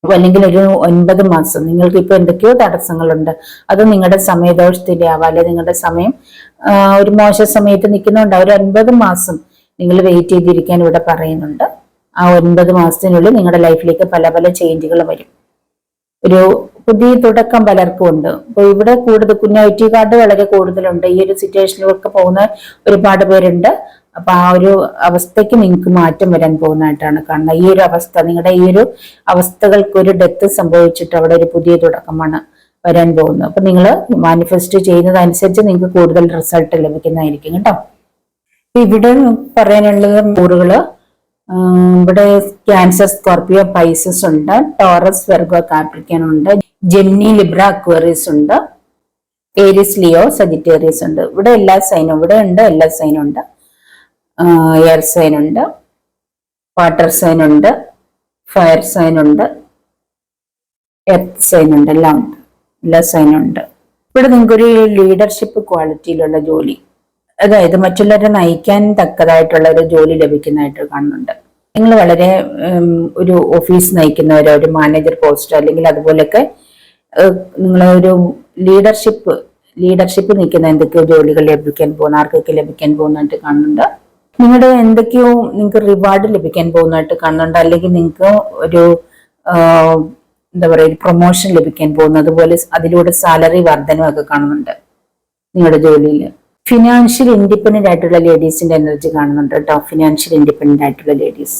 അല്ലെങ്കിൽ ഒരു 9 മാസം നിങ്ങൾക്ക് ഇപ്പൊ എന്തൊക്കെയോ തടസ്സങ്ങളുണ്ട്, അത് നിങ്ങളുടെ സമയദോഷത്തിന്റെ ആവാം, അല്ലെ നിങ്ങളുടെ സമയം ഒരു മോശം സമയത്ത് നിൽക്കുന്നുണ്ട്. ഒരു 9 മാസം നിങ്ങൾ വെയിറ്റ് ചെയ്തിരിക്കാൻ ഇവിടെ പറയുന്നുണ്ട്. ആ 9 മാസത്തിനുള്ളിൽ നിങ്ങളുടെ ലൈഫിലേക്ക് പല പല ചേഞ്ചുകൾ വരും. ഒരു പുതിയ തുടക്കം പലർക്കും ഉണ്ട്. അപ്പൊ ഇവിടെ നെഗറ്റീവ് കാർഡ് വളരെ കൂടുതലുണ്ട്. ഈ ഒരു സിറ്റുവേഷനിലൊക്കെ പോകുന്ന ഒരുപാട് പേരുണ്ട്. അപ്പൊ ആ ഒരു അവസ്ഥയ്ക്ക് നിങ്ങൾക്ക് മാറ്റം വരാൻ പോകുന്നതായിട്ടാണ് കാണുന്നത്. ഈ ഒരു അവസ്ഥ, നിങ്ങളുടെ ഈ ഒരു അവസ്ഥകൾക്ക് ഒരു ഡെത്ത് സംഭവിച്ചിട്ട് അവിടെ ഒരു പുതിയ തുടക്കമാണ് വരാൻ പോകുന്നത്. അപ്പൊ നിങ്ങൾ മാനിഫെസ്റ്റ് ചെയ്യുന്നതനുസരിച്ച് നിങ്ങൾക്ക് കൂടുതൽ റിസൾട്ട് ലഭിക്കുന്നതായിരിക്കും കേട്ടോ. ഇവിടെ പറയാനുള്ളത് കൂറുകള്, ഇവിടെ ക്യാൻസർ, സ്കോർപ്പിയോ, പൈസസ് ഉണ്ട്, ടോറസ്, വെർഗോ, കാപ്രിക്കൻ ഉണ്ട്, ജെമിനി, ലിബ്ര, അക്വേറിയസ് ഉണ്ട്, ഏരിസ്, ലിയോ, സജിറ്റേറിയസ് ഉണ്ട്. ഇവിടെ എല്ലാ സൈനും ഇവിടെ ഉണ്ട്, എല്ലാ സൈനും ഉണ്ട്. എയർ സൈൻ ഉണ്ട്, വാട്ടർ സൈൻ ഉണ്ട്, ഫയർ സൈൻ ഉണ്ട്, എർത്ത് സൈൻ ഉണ്ട്, എല്ലാം ഉണ്ട്, എല്ലാ സൈനും ഉണ്ട്. ഇവിടെ നിങ്ങൾക്കൊരു ലീഡർഷിപ്പ് ക്വാളിറ്റിയിലുള്ള ജോലി, അതായത് മറ്റുള്ളവരെ നയിക്കാൻ തക്കതായിട്ടുള്ള ഒരു ജോലി ലഭിക്കുന്നതായിട്ട് കാണുന്നുണ്ട്. നിങ്ങൾ വളരെ ഒരു ഓഫീസ് നയിക്കുന്നവരോ, ഒരു മാനേജർ പോസ്റ്റോ അല്ലെങ്കിൽ അതുപോലൊക്കെ നിങ്ങൾ ഒരു ലീഡർഷിപ്പ് നിൽക്കുന്ന എന്തൊക്കെയോ ജോലികൾ ലഭിക്കാൻ പോകുന്ന, ആർക്കൊക്കെ ലഭിക്കാൻ പോകുന്നതായിട്ട് കാണുന്നുണ്ട്. നിങ്ങളുടെ എന്തൊക്കെയോ നിങ്ങൾക്ക് റിവാർഡ് ലഭിക്കാൻ പോകുന്നതായിട്ട് കാണുന്നുണ്ട്. അല്ലെങ്കിൽ നിങ്ങൾക്ക് ഒരു എന്താ പറയുക, പ്രൊമോഷൻ ലഭിക്കാൻ പോകുന്നു. അതുപോലെ അതിലൂടെ സാലറി വർധനമൊക്കെ കാണുന്നുണ്ട് നിങ്ങളുടെ ജോലിയിൽ. ഫിനാൻഷ്യൽ ഇൻഡിപെൻഡന്റ് ആയിട്ടുള്ള ലേഡീസിന്റെ എനർജി കാണുന്നുണ്ട് കേട്ടോ. ഫിനാൻഷ്യൽ ഇൻഡിപെൻഡന്റ് ആയിട്ടുള്ള ലേഡീസ്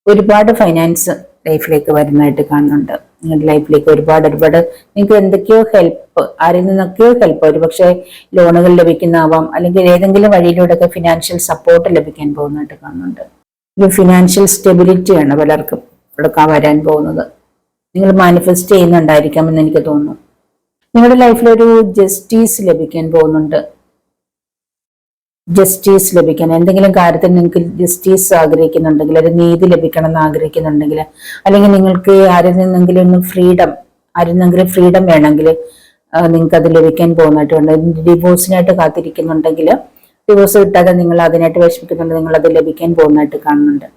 ഒരുപാട് ഫൈനാൻസ് ലൈഫിലേക്ക് വരുന്നതായിട്ട് കാണുന്നുണ്ട്. നിങ്ങളുടെ ലൈഫിലേക്ക് ഒരുപാട് നിങ്ങൾക്ക് എന്തൊക്കെയോ ഹെൽപ്പ്, ആരിൽ നിന്നൊക്കെയോ ഹെൽപ്പ്, ഒരു പക്ഷേ ലോണുകൾ ലഭിക്കുന്നതാവാം, അല്ലെങ്കിൽ ഏതെങ്കിലും വഴിയിലൂടെയൊക്കെ ഫിനാൻഷ്യൽ സപ്പോർട്ട് ലഭിക്കാൻ പോകുന്നതായിട്ട് കാണുന്നുണ്ട്. ഒരു ഫിനാൻഷ്യൽ സ്റ്റെബിലിറ്റിയാണ് പലർക്കും ഇവിടെ വരാൻ പോകുന്നത്. നിങ്ങൾ മാനിഫെസ്റ്റ് ചെയ്യുന്നുണ്ടായിരിക്കാമെന്ന് എനിക്ക് തോന്നുന്നു. നിങ്ങളുടെ ലൈഫിൽ ഒരു ജസ്റ്റിസ് ലഭിക്കാൻ പോകുന്നുണ്ട്. ജസ്റ്റിസ് ലഭിക്കാൻ, എന്തെങ്കിലും കാര്യത്തിൽ നിങ്ങൾക്ക് ജസ്റ്റിസ് ആഗ്രഹിക്കുന്നുണ്ടെങ്കിൽ, ഒരു നീതി ലഭിക്കണം എന്ന് ആഗ്രഹിക്കുന്നുണ്ടെങ്കിൽ, അല്ലെങ്കിൽ നിങ്ങൾക്ക് ആരിൽ നിന്നെങ്കിലും ഫ്രീഡം വേണമെങ്കിൽ നിങ്ങൾക്ക് അത് ലഭിക്കാൻ പോകുന്നതായിട്ടുണ്ട്. ഡിവോഴ്സിനായിട്ട് കാത്തിരിക്കുന്നുണ്ടെങ്കിൽ, ഡിവോഴ്സ് കിട്ടാതെ നിങ്ങൾ അതിനായിട്ട് വിഷമിക്കുന്നുണ്ട്, നിങ്ങൾ അത് ലഭിക്കാൻ പോകുന്നതായിട്ട് കാണുന്നുണ്ട്.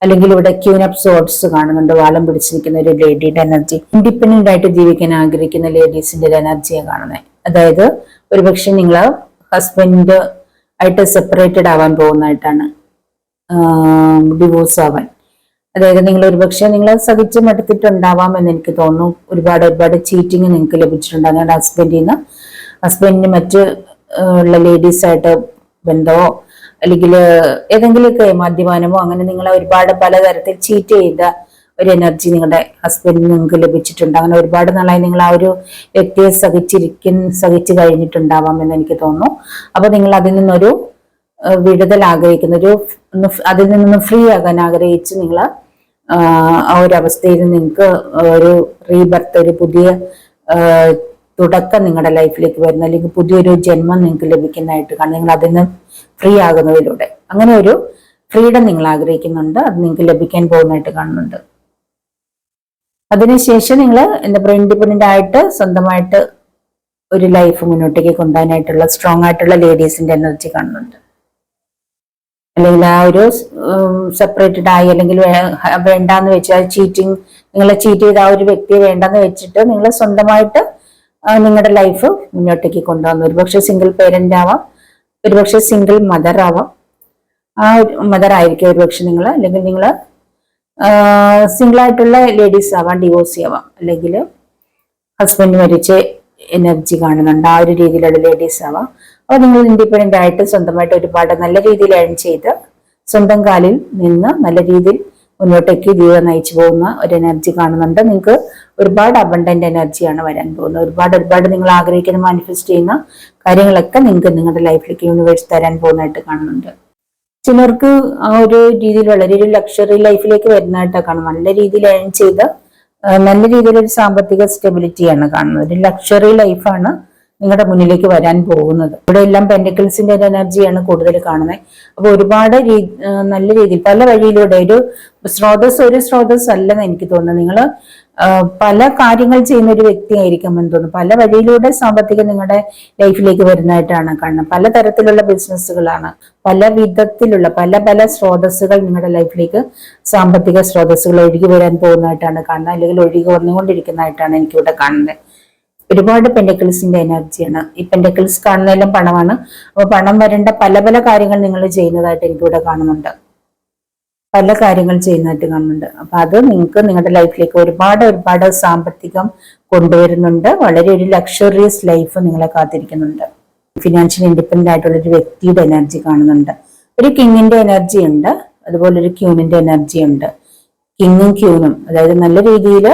അല്ലെങ്കിൽ ഇവിടെ ക്യൂൻ ഓഫ് സോർട്സ് കാണുന്നുണ്ട്, വാളം പിടിച്ചിരിക്കുന്ന ഒരു ലേഡിയുടെ എനർജി. ഇൻഡിപെൻഡന്റ് ആയിട്ട് ജീവിക്കാൻ ആഗ്രഹിക്കുന്ന ലേഡീസിന്റെ ഒരു എനർജിയാണ് കാണുന്നത്. അതായത് ഒരുപക്ഷെ നിങ്ങൾ ഹസ്ബൻഡ് ആയിട്ട് സെപ്പറേറ്റഡ് ആവാൻ പോകുന്നതായിട്ടാണ്, ഡിവോഴ്സ് ആവാൻ. അതായത് നിങ്ങൾ ഒരുപക്ഷെ നിങ്ങൾ സഹിച്ച് മടുത്തിട്ടുണ്ടാവാം എന്ന് എനിക്ക് തോന്നുന്നു. ഒരുപാട് ചീറ്റിങ് നിങ്ങൾക്ക് ലഭിച്ചിട്ടുണ്ടാകും നിങ്ങളുടെ ഹസ്ബൻഡിന് മറ്റ് ഉള്ള ലേഡീസായിട്ട് ബന്ധമോ അല്ലെങ്കിൽ ഏതെങ്കിലുമൊക്കെ മദ്യപാനമോ അങ്ങനെ നിങ്ങളെ പലതരത്തിൽ ചീറ്റ് ചെയ്ത ഒരു എനർജി നിങ്ങളുടെ ഹസ്ബൻഡിന് നിങ്ങൾക്ക് ലഭിച്ചിട്ടുണ്ട്. അങ്ങനെ ഒരുപാട് നാളായി നിങ്ങൾ ആ ഒരു വ്യക്തിയെ സഹിച്ചു കഴിഞ്ഞിട്ടുണ്ടാവാം എന്ന് എനിക്ക് തോന്നുന്നു. അപ്പൊ നിങ്ങൾ അതിൽ നിന്നൊരു വിടുതൽ ആഗ്രഹിക്കുന്ന, അതിൽ നിന്നൊന്ന് ഫ്രീ ആകാൻ ആഗ്രഹിച്ച് നിങ്ങൾ ആ ഒരു അവസ്ഥയിൽ നിങ്ങൾക്ക് ഒരു റീബർത്ത്, ഒരു പുതിയ തുടക്കം നിങ്ങളുടെ ലൈഫിലേക്ക് വരുന്ന, അല്ലെങ്കിൽ പുതിയൊരു ജന്മം നിങ്ങൾക്ക് ലഭിക്കുന്നതായിട്ട് കാണും. നിങ്ങൾ അതിൽ നിന്ന് ഫ്രീ ആകുന്നതിലൂടെ അങ്ങനെ ഒരു ഫ്രീഡം നിങ്ങൾ ആഗ്രഹിക്കുന്നുണ്ട്, അത് നിങ്ങൾക്ക് ലഭിക്കാൻ പോകുന്നതായിട്ട് കാണുന്നുണ്ട്. അതിനുശേഷം നിങ്ങൾ ഇൻഡിപെൻഡന്റ് ആയിട്ട് സ്വന്തമായിട്ട് ഒരു ലൈഫ് മുന്നോട്ടേക്ക് കൊണ്ടുപോകാനായിട്ടുള്ള സ്ട്രോങ് ആയിട്ടുള്ള ലേഡീസിന്റെ എനർജി കാണുന്നുണ്ട്. അല്ലെങ്കിൽ ആ ഒരു സെപ്പറേറ്റഡ് ആയി, അല്ലെങ്കിൽ വേണ്ടാന്ന് വെച്ചാൽ നിങ്ങളെ ചീറ്റ് ചെയ്ത ആ ഒരു വ്യക്തിയെ വേണ്ടാന്ന് വെച്ചിട്ട് നിങ്ങൾ സ്വന്തമായിട്ട് നിങ്ങളുടെ ലൈഫ് മുന്നോട്ടേക്ക് കൊണ്ടുവന്നു. ഒരുപക്ഷെ സിംഗിൾ പേരന്റ് ആവാം, ഒരുപക്ഷെ സിംഗിൾ മദർ ആവാം. ആ ഒരു മദർ ആയിരിക്കും ഒരുപക്ഷെ നിങ്ങൾ, അല്ലെങ്കിൽ നിങ്ങൾ സിംഗിൾ ആയിട്ടുള്ള ലേഡീസ് ആവാം, ഡിവോഴ്സി ആവാം, അല്ലെങ്കിൽ ഹസ്ബൻഡ് മരിച്ച എനർജി കാണുന്നുണ്ട്, ആ ഒരു രീതിയിലുള്ള ലേഡീസ് ആവാം. അപ്പോൾ നിങ്ങൾ ഇൻഡിപെൻഡന്റ് ആയിട്ട് സ്വന്തമായിട്ട് ഒരുപാട് നല്ല രീതിയിൽ ഏൺ ചെയ്ത് സ്വന്തം കാലിൽ നിന്ന് നല്ല രീതിയിൽ മുന്നോട്ടേക്ക് ജീവിതം നയിച്ചു പോകുന്ന ഒരു എനർജി കാണുന്നുണ്ട്. നിങ്ങൾക്ക് ഒരുപാട് അബണ്ടന്റ് എനർജിയാണ് വരാൻ പോകുന്നത്. ഒരുപാട് നിങ്ങൾ ആഗ്രഹിക്കുന്ന, മാനിഫെസ്റ്റ് ചെയ്യുന്ന കാര്യങ്ങളൊക്കെ നിങ്ങൾക്ക് നിങ്ങളുടെ ലൈഫിലേക്ക് യൂണിവേഴ്സ് തരാൻ പോകുന്നതായിട്ട് കാണുന്നുണ്ട്. ചിലർക്ക് ആ ഒരു രീതിയിൽ വളരെ ഒരു ലക്ഷറി ലൈഫിലേക്ക് വരുന്നതായിട്ടാണ് കാണുന്നത്. നല്ല രീതിയിൽ ഏൺ ചെയ്ത് നല്ല രീതിയിലൊരു സാമ്പത്തിക സ്റ്റെബിലിറ്റിയാണ് കാണുന്നത്. ഒരു ലക്ഷറി ലൈഫാണ് നിങ്ങളുടെ മുന്നിലേക്ക് വരാൻ പോകുന്നത്. ഇവിടെ എല്ലാം പെന്റിക്കിൾസിന്റെ ഒരു എനർജിയാണ് കൂടുതൽ കാണുന്നത്. അപ്പൊ ഒരുപാട് നല്ല രീതിയിൽ പല വഴിയിലൂടെ ഒരു സ്രോതസ് അല്ലെന്ന് എനിക്ക് തോന്നുന്നു. നിങ്ങൾ പല കാര്യങ്ങൾ ചെയ്യുന്ന ഒരു വ്യക്തിയായിരിക്കും എന്ന് തോന്നുന്നു. പല വഴിയിലൂടെ സാമ്പത്തികം നിങ്ങളുടെ ലൈഫിലേക്ക് വരുന്നതായിട്ടാണ് കാണുന്നത്. പലതരത്തിലുള്ള ബിസിനസ്സുകളാണ്, പല വിധത്തിലുള്ള പല സ്രോതസ്സുകൾ നിങ്ങളുടെ ലൈഫിലേക്ക്, സാമ്പത്തിക സ്രോതസ്സുകൾ ഒഴുകി വരാൻ പോകുന്നതായിട്ടാണ് കാണുന്നത്, അല്ലെങ്കിൽ ഒഴുകി വന്നുകൊണ്ടിരിക്കുന്നതായിട്ടാണ് എനിക്കിവിടെ കാണുന്നത്. ഒരുപാട് പെന്റക്കിൾസിന്റെ എനർജിയാണ്. ഈ പെന്റക്കിൾസ് കാണുന്നതെല്ലാം പണമാണ്. അപ്പൊ പണം വരേണ്ട പല കാര്യങ്ങൾ നിങ്ങൾ ചെയ്യുന്നതായിട്ട് എനിക്കിവിടെ കാണുന്നുണ്ട്. പല കാര്യങ്ങൾ ചെയ്യുന്നതായിട്ട് കാണുന്നുണ്ട്. അപ്പൊ അത് നിങ്ങൾക്ക് നിങ്ങളുടെ ലൈഫിലേക്ക് ഒരുപാട് സാമ്പത്തികം കൊണ്ടുവരുന്നുണ്ട്. വളരെ ഒരു ലക്ഷറിയസ് ലൈഫ് നിങ്ങളെ കാത്തിരിക്കുന്നുണ്ട്. ഫിനാൻഷ്യൽ ഇൻഡിപെൻഡന്റ് ആയിട്ടുള്ള ഒരു വ്യക്തിയുടെ എനർജി കാണുന്നുണ്ട്. ഒരു കിങ്ങിന്റെ എനർജി ഉണ്ട്, അതുപോലെ ഒരു ക്യൂണിന്റെ എനർജി ഉണ്ട്. കിങ്ങും ക്യൂനും, അതായത് നല്ല രീതിയിൽ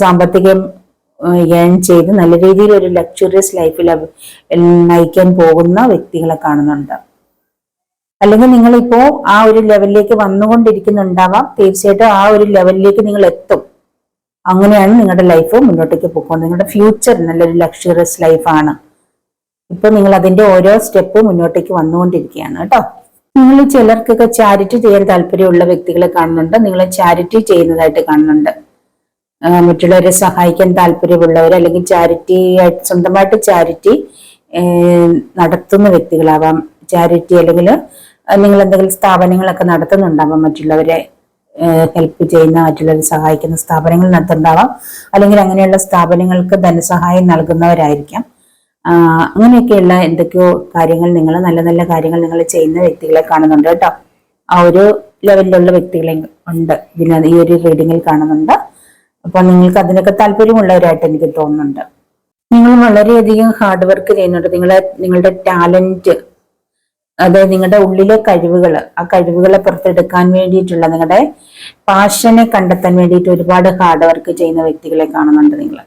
സാമ്പത്തികം ഏൺ ചെയ്ത് നല്ല രീതിയിൽ ഒരു ലക്ഷറിയസ് ലൈഫിൽ നയിക്കാൻ പോകുന്ന വ്യക്തികളെ കാണുന്നുണ്ട്. അല്ലെങ്കിൽ നിങ്ങളിപ്പോ ആ ഒരു ലെവലിലേക്ക് വന്നുകൊണ്ടിരിക്കുന്നുണ്ടാവാം. തീർച്ചയായിട്ടും ആ ഒരു ലെവലിലേക്ക് നിങ്ങൾ എത്തും. അങ്ങനെയാണ് നിങ്ങളുടെ ലൈഫ് മുന്നോട്ടേക്ക് പോകുന്നത്. നിങ്ങളുടെ ഫ്യൂച്ചർ നല്ലൊരു ലക്ഷറിയസ് ലൈഫാണ്. ഇപ്പൊ നിങ്ങൾ അതിന്റെ ഓരോ സ്റ്റെപ്പ് മുന്നോട്ടേക്ക് വന്നുകൊണ്ടിരിക്കുകയാണ് കേട്ടോ. നിങ്ങൾ ചിലർക്കൊക്കെ ചാരിറ്റി ചെയ്യാൻ താല്പര്യമുള്ള വ്യക്തികളെ കാണുന്നുണ്ട്. നിങ്ങൾ ചാരിറ്റി ചെയ്യുന്നതായിട്ട് കാണുന്നുണ്ട്. മറ്റുള്ളവരെ സഹായിക്കാൻ താല്പര്യമുള്ളവർ, അല്ലെങ്കിൽ സ്വന്തമായിട്ട് ചാരിറ്റി നടത്തുന്ന വ്യക്തികളാവാം. ചാരിറ്റി അല്ലെങ്കിൽ നിങ്ങൾ എന്തെങ്കിലും സ്ഥാപനങ്ങളൊക്കെ നടത്തുന്നുണ്ടാവാം, മറ്റുള്ളവരെ ഹെൽപ്പ് ചെയ്യുന്ന, മറ്റുള്ളവരെ സഹായിക്കുന്ന സ്ഥാപനങ്ങൾ നടത്തുന്നുണ്ടാവാം. അല്ലെങ്കിൽ അങ്ങനെയുള്ള സ്ഥാപനങ്ങൾക്ക് ധനസഹായം നൽകുന്നവരായിരിക്കാം. അങ്ങനെയൊക്കെയുള്ള എന്തൊക്കെയോ കാര്യങ്ങൾ, നല്ല കാര്യങ്ങൾ നിങ്ങൾ ചെയ്യുന്ന വ്യക്തികളെ കാണുന്നുണ്ട് കേട്ടോ. ആ ഒരു ലെവലിലുള്ള വ്യക്തികളെ ഉണ്ട് ഈ ഒരു റീഡിങ്ങിൽ കാണുന്നുണ്ട്. അപ്പൊ നിങ്ങൾക്ക് അതിനൊക്കെ താല്പര്യമുള്ളവരായിട്ട് എനിക്ക് തോന്നുന്നുണ്ട്. നിങ്ങൾ വളരെയധികം ഹാർഡ് വർക്ക് ചെയ്യുന്നുണ്ട്. നിങ്ങളുടെ ടാലന്റ്, അതായത് നിങ്ങളുടെ ഉള്ളിലെ കഴിവുകൾ, ആ കഴിവുകളെ പുറത്തെടുക്കാൻ വേണ്ടിയിട്ടുള്ള നിങ്ങളുടെ പാഷനെ കണ്ടെത്താൻ വേണ്ടിയിട്ട് ഒരുപാട് ഹാർഡ് വർക്ക് ചെയ്യുന്ന വ്യക്തികളെ കാണുന്നുണ്ട് നിങ്ങൾ.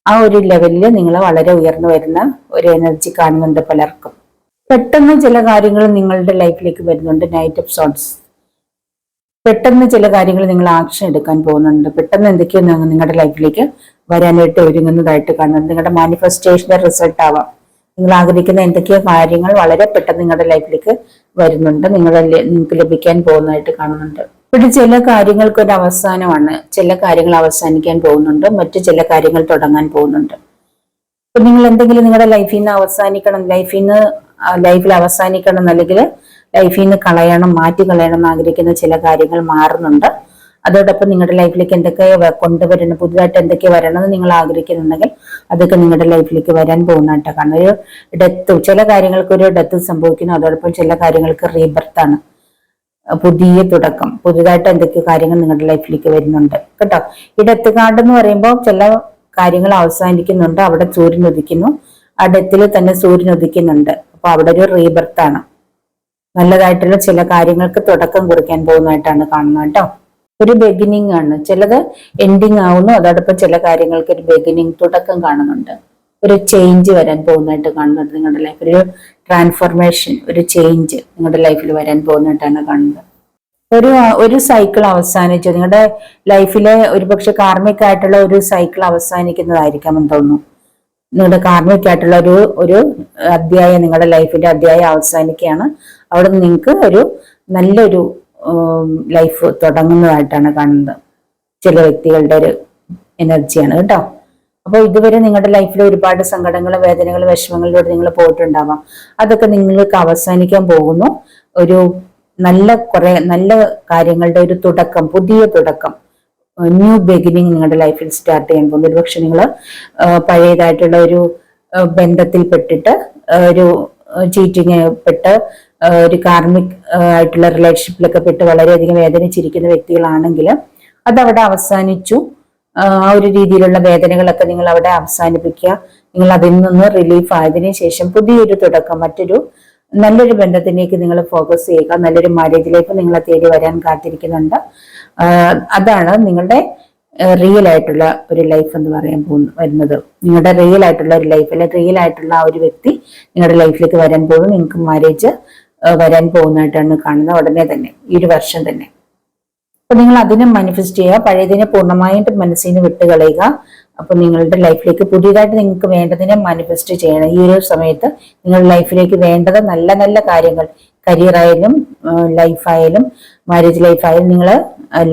ആ ഒരു ലെവലിൽ നിങ്ങൾ വളരെ ഉയർന്നു വരുന്ന ഒരു എനർജി കാണുന്നുണ്ട് പലർക്കും. പെട്ടെന്ന് ചില കാര്യങ്ങൾ നിങ്ങളുടെ ലൈഫിലേക്ക് വരുന്നുണ്ട്. Knight of sorts. പെട്ടെന്ന് ചില കാര്യങ്ങൾ നിങ്ങൾ ആക്ഷൻ എടുക്കാൻ പോകുന്നുണ്ട്. പെട്ടെന്ന് എന്തൊക്കെയോ നിങ്ങളുടെ ലൈഫിലേക്ക് വരാനായിട്ട് ഒരുങ്ങുന്നതായിട്ട് കാണുന്നുണ്ട്. നിങ്ങളുടെ മാനിഫെസ്റ്റേഷന്റെ റിസൾട്ട് ആവാം. നിങ്ങൾ ആഗ്രഹിക്കുന്ന എന്തൊക്കെയോ കാര്യങ്ങൾ വളരെ പെട്ടെന്ന് നിങ്ങളുടെ ലൈഫിലേക്ക് വരുന്നുണ്ട്. നിങ്ങൾക്ക് ലഭിക്കാൻ പോകുന്നതായിട്ട് കാണുന്നുണ്ട്. ഇവിടെ ചില കാര്യങ്ങൾക്ക് ഒരു അവസാനമാണ്. ചില കാര്യങ്ങൾ അവസാനിക്കാൻ പോകുന്നുണ്ട്, മറ്റു ചില കാര്യങ്ങൾ തുടങ്ങാൻ പോകുന്നുണ്ട്. ഇപ്പൊ നിങ്ങൾ എന്തെങ്കിലും നിങ്ങളുടെ ലൈഫിൽ അവസാനിക്കണം അല്ലെങ്കിൽ ലൈഫിൽ നിന്ന് മാറ്റി കളയണം എന്ന് ആഗ്രഹിക്കുന്ന ചില കാര്യങ്ങൾ മാറുന്നുണ്ട്. അതോടൊപ്പം നിങ്ങളുടെ ലൈഫിലേക്ക് എന്തൊക്കെ കൊണ്ടുവരണം, പുതുതായിട്ട് എന്തൊക്കെ വരണം എന്ന് നിങ്ങൾ ആഗ്രഹിക്കുന്നുണ്ടെങ്കിൽ അതൊക്കെ നിങ്ങളുടെ ലൈഫിലേക്ക് വരാൻ പോകുന്നതായിട്ട് കാരണം ഒരു ഡെത്ത്, ചില കാര്യങ്ങൾക്ക് ഒരു ഡെത്ത് സംഭവിക്കുന്നു. അതോടൊപ്പം ചില കാര്യങ്ങൾക്ക് റീബർത്ത് ആണ്, പുതിയ തുടക്കം, പുതുതായിട്ട് എന്തൊക്കെ കാര്യങ്ങൾ നിങ്ങളുടെ ലൈഫിലേക്ക് വരുന്നുണ്ട് കേട്ടോ. ഈ ഡെത്ത് കാർഡ് എന്ന് പറയുമ്പോൾ ചില കാര്യങ്ങൾ അവസാനിക്കുന്നുണ്ട്, അവിടെ സൂര്യൻ ഉദിക്കുന്നു, ആ ഡെത്തിൽ തന്നെ സൂര്യൻ ഉദിക്കുന്നുണ്ട്. അപ്പൊ അവിടെ ഒരു റീബർത്ത് ആണ്, നല്ലതായിട്ടുള്ള ചില കാര്യങ്ങൾക്ക് തുടക്കം കുറിക്കാൻ പോകുന്നതായിട്ടാണ് കാണുന്നത് കേട്ടോ. ഒരു ബിഗിനിങ് ആണ്, ചിലത് എൻഡിങ് ആവുന്നു, അതോടൊപ്പം ചില കാര്യങ്ങൾക്ക് ഒരു ബിഗിനിങ്, തുടക്കം കാണുന്നുണ്ട്. ഒരു ചേഞ്ച് വരാൻ പോകുന്നതായിട്ട് കാണുന്നുണ്ട് നിങ്ങളുടെ ലൈഫിൽ. ഒരു ട്രാൻസ്ഫോർമേഷൻ, ഒരു ചേഞ്ച് നിങ്ങളുടെ ലൈഫിൽ വരാൻ പോകുന്നതായിട്ടാണ് കാണുന്നത്. ഒരു സൈക്കിൾ അവസാനിച്ചു നിങ്ങളുടെ ലൈഫിലെ ഒരുപക്ഷെ കാർമിക് ആയിട്ടുള്ള ഒരു സൈക്കിൾ അവസാനിക്കുന്നതായിരിക്കാം എന്ന് തോന്നുന്നു. നിങ്ങളുടെ കാർമിക് ആയിട്ടുള്ള ഒരു അധ്യായം, നിങ്ങളുടെ ലൈഫിന്റെ അധ്യായം അവസാനിക്കുകയാണ്. അവിടെ നിങ്ങൾക്ക് ഒരു നല്ലൊരു ലൈഫ് തുടങ്ങുന്നതായിട്ടാണ് കാണുന്നത്. ചില വ്യക്തികളുടെ ഒരു എനർജിയാണ് കേട്ടോ. അപ്പൊ ഇതുവരെ നിങ്ങളുടെ ലൈഫിൽ ഒരുപാട് സങ്കടങ്ങൾ, വേദനകൾ, വിഷമങ്ങളിലൂടെ നിങ്ങൾ പോയിട്ടുണ്ടാവാം. അതൊക്കെ നിങ്ങൾക്ക് അവസാനിക്കാൻ പോകുന്നു. ഒരു നല്ല കാര്യങ്ങളുടെ ഒരു തുടക്കം, പുതിയ തുടക്കം, ന്യൂ ബിഗിനിങ് നിങ്ങളുടെ ലൈഫിൽ സ്റ്റാർട്ട് ചെയ്യാൻ പോകുന്നു. ഒരുപക്ഷെ നിങ്ങൾ പഴയതായിട്ടുള്ള ഒരു ബന്ധത്തിൽ പെട്ടിട്ട്, ഒരു ചീറ്റിങ് പെട്ട്, ഒരു കാർമിക് ആയിട്ടുള്ള റിലേഷൻഷിപ്പിലൊക്കെ പെട്ട് വളരെയധികം വേദനിച്ചിരിക്കുന്ന വ്യക്തികളാണെങ്കിൽ അതവിടെ അവസാനിച്ചു. ആ ഒരു രീതിയിലുള്ള വേദനകളൊക്കെ നിങ്ങൾ അവിടെ അവസാനിപ്പിക്കുക. നിങ്ങൾ അതിൽ നിന്ന് റിലീഫ് ആയതിനു ശേഷം പുതിയൊരു തുടക്കം, നല്ലൊരു ബന്ധത്തിലേക്ക് നിങ്ങൾ ഫോക്കസ് ചെയ്യുക. നല്ലൊരു മാരേജിലേക്ക് നിങ്ങളെ തേടി വരാൻ കാത്തിരിക്കുന്നുണ്ട്. അതാണ് നിങ്ങളുടെ റിയൽ ആയിട്ടുള്ള ഒരു ലൈഫ് എന്ന് പറയാൻ വരുന്നത്. നിങ്ങളുടെ റിയൽ ആയിട്ടുള്ള ഒരു ലൈഫ്, അല്ലെങ്കിൽ റിയൽ ആയിട്ടുള്ള ആ ഒരു വ്യക്തി നിങ്ങളുടെ ലൈഫിലേക്ക് വരാൻ പോകുന്നു. നിങ്ങൾക്ക് മാരേജ് വരാൻ പോകുന്നതായിട്ടാണ് കാണുന്നത് ഉടനെ തന്നെ, ഈ ഒരു വർഷം തന്നെ. അപ്പൊ നിങ്ങൾ അതിനെ മാനിഫെസ്റ്റ് ചെയ്യുക. പഴയതിനെ പൂർണ്ണമായിട്ട് മനസ്സിൽ നിന്ന് വിട്ടുകളയുക. അപ്പൊ നിങ്ങളുടെ ലൈഫിലേക്ക് പുതിയതായിട്ട് നിങ്ങൾക്ക് വേണ്ടതിനെ മാനിഫെസ്റ്റ് ചെയ്യണം. ഈ ഒരു സമയത്ത് നിങ്ങളുടെ ലൈഫിലേക്ക് വേണ്ടത് നല്ല നല്ല കാര്യങ്ങൾ, കരിയർ ആയാലും, ലൈഫായാലും, മാരേജ് ലൈഫായാലും, നിങ്ങൾ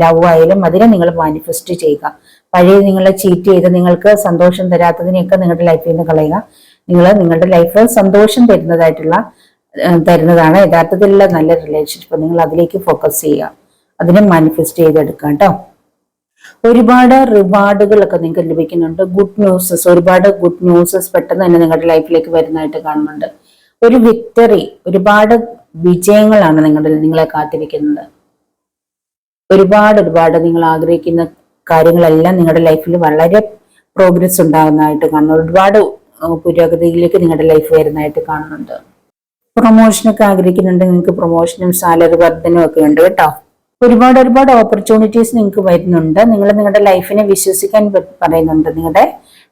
ലവ് ആയാലും അതിനെ നിങ്ങൾ മാനിഫെസ്റ്റ് ചെയ്യുക. പഴയ നിങ്ങളെ ചീറ്റ് ചെയ്ത് നിങ്ങൾക്ക് സന്തോഷം തരാത്തതിനെയൊക്കെ നിങ്ങളുടെ ലൈഫിൽ നിന്ന് കളയുക. നിങ്ങളുടെ ലൈഫ് സന്തോഷം തരുന്നതാണ് യഥാർത്ഥത്തിലുള്ള നല്ല റിലേഷൻഷിപ്പ്. നിങ്ങൾ അതിലേക്ക് ഫോക്കസ് ചെയ്യുക, അതിനെ മാനിഫെസ്റ്റ് ചെയ്തെടുക്കുക കേട്ടോ. ഒരുപാട് റിവാർഡുകളൊക്കെ നിങ്ങൾക്ക് ലഭിക്കുന്നുണ്ട്. ഗുഡ് ന്യൂസസ്, ഒരുപാട് ഗുഡ് ന്യൂസസ് പെട്ടെന്ന് തന്നെ നിങ്ങളുടെ ലൈഫിലേക്ക് വരുന്നതായിട്ട് കാണുന്നുണ്ട്. ഒരു വിക്ടറി, ഒരുപാട് വിജയങ്ങളാണ് നിങ്ങളെ കാത്തിരിക്കുന്നത്. ഒരുപാട് നിങ്ങൾ ആഗ്രഹിക്കുന്ന കാര്യങ്ങളെല്ലാം നിങ്ങളുടെ ലൈഫിൽ വളരെ പ്രോഗ്രസ് ഉണ്ടാകുന്നതായിട്ട് കാണുന്നു. ഒരുപാട് പുരോഗതിയിലേക്ക് നിങ്ങളുടെ ലൈഫ് വരുന്നതായിട്ട് കാണുന്നുണ്ട്. പ്രൊമോഷനൊക്കെ ആഗ്രഹിക്കുന്നുണ്ട്, നിങ്ങൾക്ക് പ്രൊമോഷനും സാലറി വർധനവും ഒക്കെ ഉണ്ട് കേട്ടോ. ഒരുപാട് ഓപ്പർച്യൂണിറ്റീസ് നിങ്ങൾക്ക് വരുന്നുണ്ട്. നിങ്ങളുടെ ലൈഫിനെ വിശ്വസിക്കാൻ പറയുന്നുണ്ട്.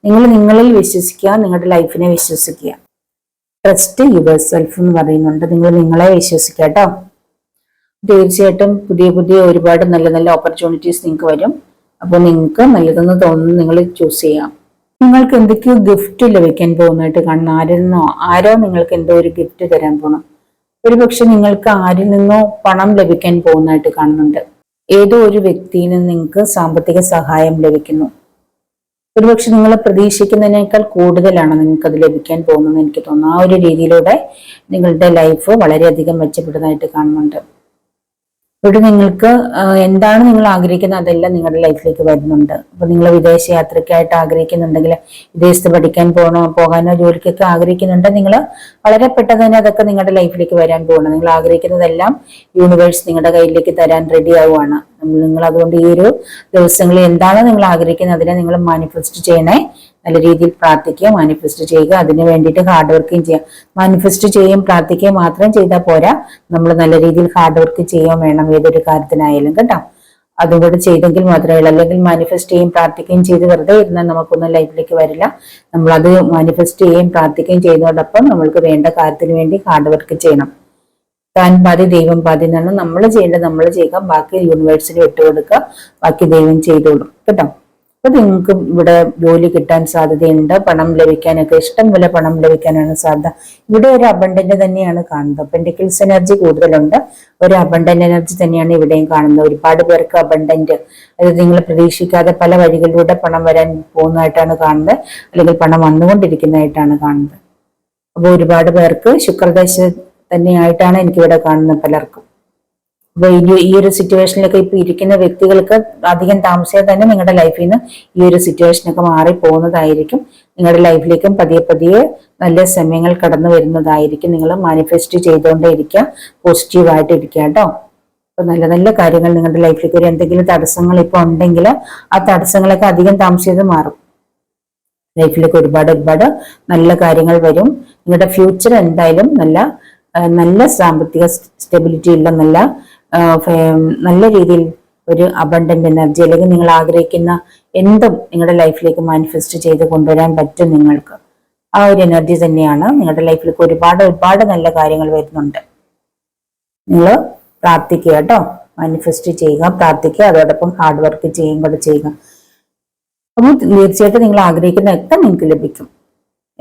നിങ്ങൾ നിങ്ങളിൽ വിശ്വസിക്കുക, നിങ്ങളുടെ ലൈഫിനെ വിശ്വസിക്കുക. ട്രസ്റ്റ് യുവർ സെൽഫ് എന്ന് പറയുന്നുണ്ട്. നിങ്ങൾ നിങ്ങളെ വിശ്വസിക്കുക കേട്ടോ. തീർച്ചയായിട്ടും പുതിയ ഒരുപാട് നല്ല ഓപ്പർച്യൂണിറ്റീസ് നിങ്ങൾക്ക് വരും. അപ്പോൾ നിങ്ങൾക്ക് നല്ലതെന്ന് തോന്നുന്നു നിങ്ങൾ ചൂസ് ചെയ്യാം. നിങ്ങൾക്ക് എന്തൊക്കെയോ ഗിഫ്റ്റ് ലഭിക്കാൻ പോകുന്നതായിട്ട് കാണുന്നു. ആരോ നിങ്ങൾക്ക് എന്തോ ഒരു ഗിഫ്റ്റ് തരാൻ പോകണം. ഒരുപക്ഷെ നിങ്ങൾക്ക് ആരിൽ നിന്നോ പണം ലഭിക്കാൻ പോകുന്നതായിട്ട് കാണുന്നുണ്ട്. ഏതോ ഒരു വ്യക്തിയിൽ നിന്ന് നിങ്ങൾക്ക് സാമ്പത്തിക സഹായം ലഭിക്കുന്നു. ഒരുപക്ഷെ നിങ്ങൾ പ്രതീക്ഷിക്കുന്നതിനേക്കാൾ കൂടുതലാണ് നിങ്ങൾക്ക് അത് ലഭിക്കാൻ പോകുന്നതെന്ന് എനിക്ക് തോന്നുന്നു. ആ ഒരു രീതിയിലൂടെ നിങ്ങളുടെ ലൈഫ് വളരെയധികം മെച്ചപ്പെടുന്നതായിട്ട് കാണുന്നുണ്ട്. ഇവിടെ നിങ്ങൾക്ക് എന്താണ് നിങ്ങൾ ആഗ്രഹിക്കുന്നത് അതെല്ലാം നിങ്ങളുടെ ലൈഫിലേക്ക് വരുന്നുണ്ട്. അപ്പൊ നിങ്ങൾ വിദേശ യാത്രയ്ക്കായിട്ട് ആഗ്രഹിക്കുന്നുണ്ടെങ്കിൽ, വിദേശത്ത് പഠിക്കാൻ പോകാനോ ജോലിക്കൊക്കെ ആഗ്രഹിക്കുന്നുണ്ട്, നിങ്ങൾ വളരെ പെട്ടെന്ന് തന്നെ അതൊക്കെ നിങ്ങളുടെ ലൈഫിലേക്ക് വരാൻ പോകണം. നിങ്ങൾ ആഗ്രഹിക്കുന്നതെല്ലാം യൂണിവേഴ്സ് നിങ്ങളുടെ കയ്യിലേക്ക് തരാൻ റെഡി ആവുകയാണ്. നിങ്ങൾ അതുകൊണ്ട് ഈ ഒരു ദിവസങ്ങളിൽ എന്താണ് നിങ്ങൾ ആഗ്രഹിക്കുന്നത് അതിനെ നിങ്ങൾ മാനിഫെസ്റ്റ് ചെയ്യണേ. നല്ല രീതിയിൽ പ്രാർത്ഥിക്കുക, മാനിഫെസ്റ്റ് ചെയ്യുക. അതിന് വേണ്ടിയിട്ട് ഹാർഡ് വർക്കും ചെയ്യുക. മാനിഫെസ്റ്റ് ചെയ്യുകയും പ്രാർത്ഥിക്കുകയും മാത്രം ചെയ്താൽ പോരാ, നമ്മൾ നല്ല രീതിയിൽ ഹാർഡ് വർക്ക് ചെയ്യുകയും വേണം ഏതൊരു കാര്യത്തിനായാലും കേട്ടോ. അതും കൂടെ ചെയ്തെങ്കിൽ മാത്രമേ ഉള്ളൂ. അല്ലെങ്കിൽ മാനിഫെസ്റ്റ് ചെയ്യുകയും പ്രാർത്ഥിക്കുകയും ചെയ്ത് വെറുതെ ഇരുന്നാൽ നമുക്കൊന്നും ലൈഫിലേക്ക് വരില്ല. നമ്മളത് മാനിഫെസ്റ്റ് ചെയ്യുകയും പ്രാർത്ഥിക്കുകയും ചെയ്യുന്നതോടൊപ്പം നമ്മൾക്ക് വേണ്ട കാര്യത്തിന് വേണ്ടി ഹാർഡ് വർക്ക് ചെയ്യണം. താൻ പാതി ദൈവം പാതി എന്നാണ് നമ്മൾ ചെയ്യേണ്ടത്. നമ്മൾ ചെയ്യുക, ബാക്കി യൂണിവേഴ്സിന് വിട്ടുകൊടുക്കുക, ബാക്കി ദൈവം ചെയ്തോളും കേട്ടോ. അപ്പൊ നിങ്ങൾക്ക് ഇവിടെ ജോലി കിട്ടാൻ സാധ്യതയുണ്ട്. പണം ലഭിക്കാനൊക്കെ ഇഷ്ടം പോലെ പണം ലഭിക്കാനാണ് സാധ്യത. ഇവിടെ ഒരു അബണ്ടന്റ് തന്നെയാണ് കാണുന്നത്. പെൻഡിക്കിൾസ് എനർജി കൂടുതലുണ്ട്. ഒരു അബണ്ടന്റ് എനർജി തന്നെയാണ് ഇവിടെയും കാണുന്നത്. ഒരുപാട് പേർക്ക് അബണ്ടന്റ്, അതായത് നിങ്ങൾ പ്രതീക്ഷിക്കാതെ പല വഴികളിലൂടെ പണം വരാൻ പോകുന്നതായിട്ടാണ് കാണുന്നത്, അല്ലെങ്കിൽ പണം വന്നുകൊണ്ടിരിക്കുന്നതായിട്ടാണ് കാണുന്നത്. അപ്പോൾ ഒരുപാട് പേർക്ക് ശുക്രദശ തന്നെയായിട്ടാണ് എനിക്കിവിടെ കാണുന്നത് പലർക്കും. അപ്പൊ ഈ ഒരു സിറ്റുവേഷനിലൊക്കെ ഇപ്പൊ ഇരിക്കുന്ന വ്യക്തികൾക്ക് അധികം താമസിയാതെ തന്നെ നിങ്ങളുടെ ലൈഫിൽ നിന്ന് ഈ ഒരു സിറ്റുവേഷനൊക്കെ മാറി പോകുന്നതായിരിക്കും. നിങ്ങളുടെ ലൈഫിലേക്കും പതിയെ പതിയെ നല്ല സമയങ്ങൾ കടന്നു വരുന്നതായിരിക്കും. നിങ്ങൾ മാനിഫെസ്റ്റ് ചെയ്തുകൊണ്ടേ ഇരിക്കുക, പോസിറ്റീവായിട്ട് ഇരിക്കുക കേട്ടോ. അപ്പൊ നല്ല നല്ല കാര്യങ്ങൾ നിങ്ങളുടെ ലൈഫിലേക്ക് ഒരു എന്തെങ്കിലും തടസ്സങ്ങൾ ഇപ്പൊ ഉണ്ടെങ്കിൽ ആ തടസ്സങ്ങളൊക്കെ അധികം താമസിയാതെ മാറും. ലൈഫിലേക്ക് ഒരുപാട് നല്ല കാര്യങ്ങൾ വരും. നിങ്ങളുടെ ഫ്യൂച്ചർ എന്തായാലും നല്ല സാമ്പത്തിക സ്റ്റെബിലിറ്റി ഉള്ള നല്ല രീതിയിൽ ഒരു അബണ്ടന്റ് എനർജി, അല്ലെങ്കിൽ നിങ്ങൾ ആഗ്രഹിക്കുന്ന എന്തും നിങ്ങളുടെ ലൈഫിലേക്ക് മാനിഫെസ്റ്റ് ചെയ്ത് കൊണ്ടുവരാൻ പറ്റും നിങ്ങൾക്ക്. ആ ഒരു എനർജി തന്നെയാണ് നിങ്ങളുടെ ലൈഫിലേക്ക് ഒരുപാട് നല്ല കാര്യങ്ങൾ വരുന്നുണ്ട്. നിങ്ങൾ പ്രാർത്ഥിക്കുക കേട്ടോ, മാനിഫെസ്റ്റ് ചെയ്യുക, പ്രാർത്ഥിക്കുക, അതോടൊപ്പം ഹാർഡ് വർക്ക് ചെയ്യുകയും കൂടെ ചെയ്യുക. അപ്പോൾ തീർച്ചയായിട്ടും നിങ്ങൾ ആഗ്രഹിക്കുന്നതൊക്കെ നിങ്ങൾക്ക് ലഭിക്കും.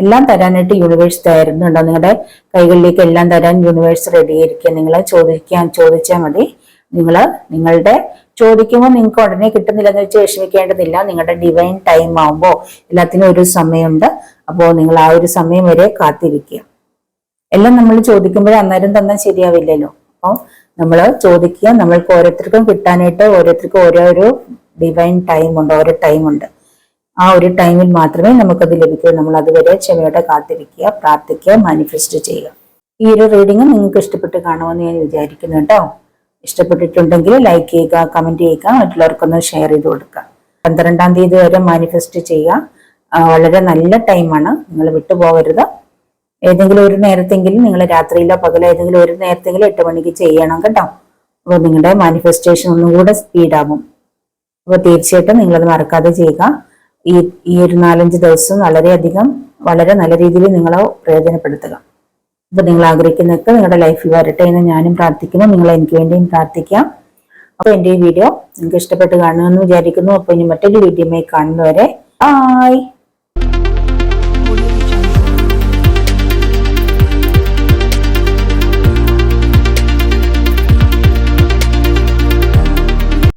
എല്ലാം തരാനായിട്ട് യൂണിവേഴ്സ് തരുന്നുണ്ടോ? നിങ്ങളുടെ കൈകളിലേക്ക് എല്ലാം തരാൻ യൂണിവേഴ്സ് റെഡിയായിരിക്കുക. നിങ്ങളെ ചോദിച്ചാൽ മതി. നിങ്ങളുടെ ചോദിക്കുമ്പോൾ നിങ്ങൾക്ക് ഉടനെ കിട്ടുന്നില്ലെന്ന് വെച്ച് വിഷമിക്കേണ്ടതില്ല. നിങ്ങളുടെ ഡിവൈൻ ടൈം ആവുമ്പോൾ എല്ലാത്തിനും ഒരു സമയമുണ്ട്. അപ്പോൾ നിങ്ങൾ ആ ഒരു സമയം വരെ കാത്തിരിക്കുക. എല്ലാം നമ്മൾ ചോദിക്കുമ്പോഴേ അന്നേരം തന്നാൽ ശരിയാവില്ലല്ലോ. അപ്പോൾ നമ്മൾ ചോദിക്കുക. നമ്മൾക്ക് ഓരോരുത്തർക്കും കിട്ടാനായിട്ട് ഓരോരുത്തർക്കും ഓരോ ഡിവൈൻ ടൈമുണ്ട്, ഓരോ ടൈമുണ്ട്. ആ ഒരു ടൈമിൽ മാത്രമേ നമുക്കത് ലഭിക്കൂ. നമ്മൾ അതുവരെ ക്ഷമയോടെ കാത്തിരിക്കുക, പ്രാർത്ഥിക്കുക, മാനിഫെസ്റ്റ് ചെയ്യുക. ഈ ഒരു റീഡിങ് നിങ്ങൾക്ക് ഇഷ്ടപ്പെട്ട് കാണുമെന്ന് ഞാൻ വിചാരിക്കുന്നു കേട്ടോ. ഇഷ്ടപ്പെട്ടിട്ടുണ്ടെങ്കിൽ ലൈക്ക് ചെയ്യുക, കമന്റ് ചെയ്യുക, മറ്റുള്ളവർക്കൊന്ന് ഷെയർ ചെയ്ത് കൊടുക്കുക. 12-ാം തീയതി വരെ മാനിഫെസ്റ്റ് ചെയ്യുക. വളരെ നല്ല ടൈമാണ്, നിങ്ങൾ വിട്ടുപോകരുത്. ഏതെങ്കിലും ഒരു നേരത്തെങ്കിലും നിങ്ങൾ രാത്രിയിലോ പകലോ ഏതെങ്കിലും ഒരു നേരത്തെങ്കിലും 8 മണിക്ക് ചെയ്യണം കേട്ടോ. അപ്പോൾ നിങ്ങളുടെ മാനിഫെസ്റ്റേഷൻ ഒന്നുകൂടെ സ്പീഡാകും. അപ്പോൾ തീർച്ചയായിട്ടും നിങ്ങളത് മറക്കാതെ ചെയ്യുക. ഈ ഒരു 4-5 ദിവസം വളരെ നല്ല രീതിയിൽ നിങ്ങളെ പ്രയോജനപ്പെടുത്തുക. അപ്പൊ നിങ്ങൾ ആഗ്രഹിക്കുന്നതൊക്കെ നിങ്ങളുടെ ലൈഫിൽ വരട്ടെ എന്ന് ഞാനും പ്രാർത്ഥിക്കുന്നു. നിങ്ങൾ എനിക്ക് വേണ്ടിയും പ്രാർത്ഥിക്കാം. അപ്പൊ എന്റെ ഈ വീഡിയോ നിങ്ങൾക്ക് ഇഷ്ടപ്പെട്ട് കാണുമെന്ന് വിചാരിക്കുന്നു. അപ്പൊ ഇനി മറ്റൊരു വീഡിയോയുമായി കാണുന്നവരെ ബൈ.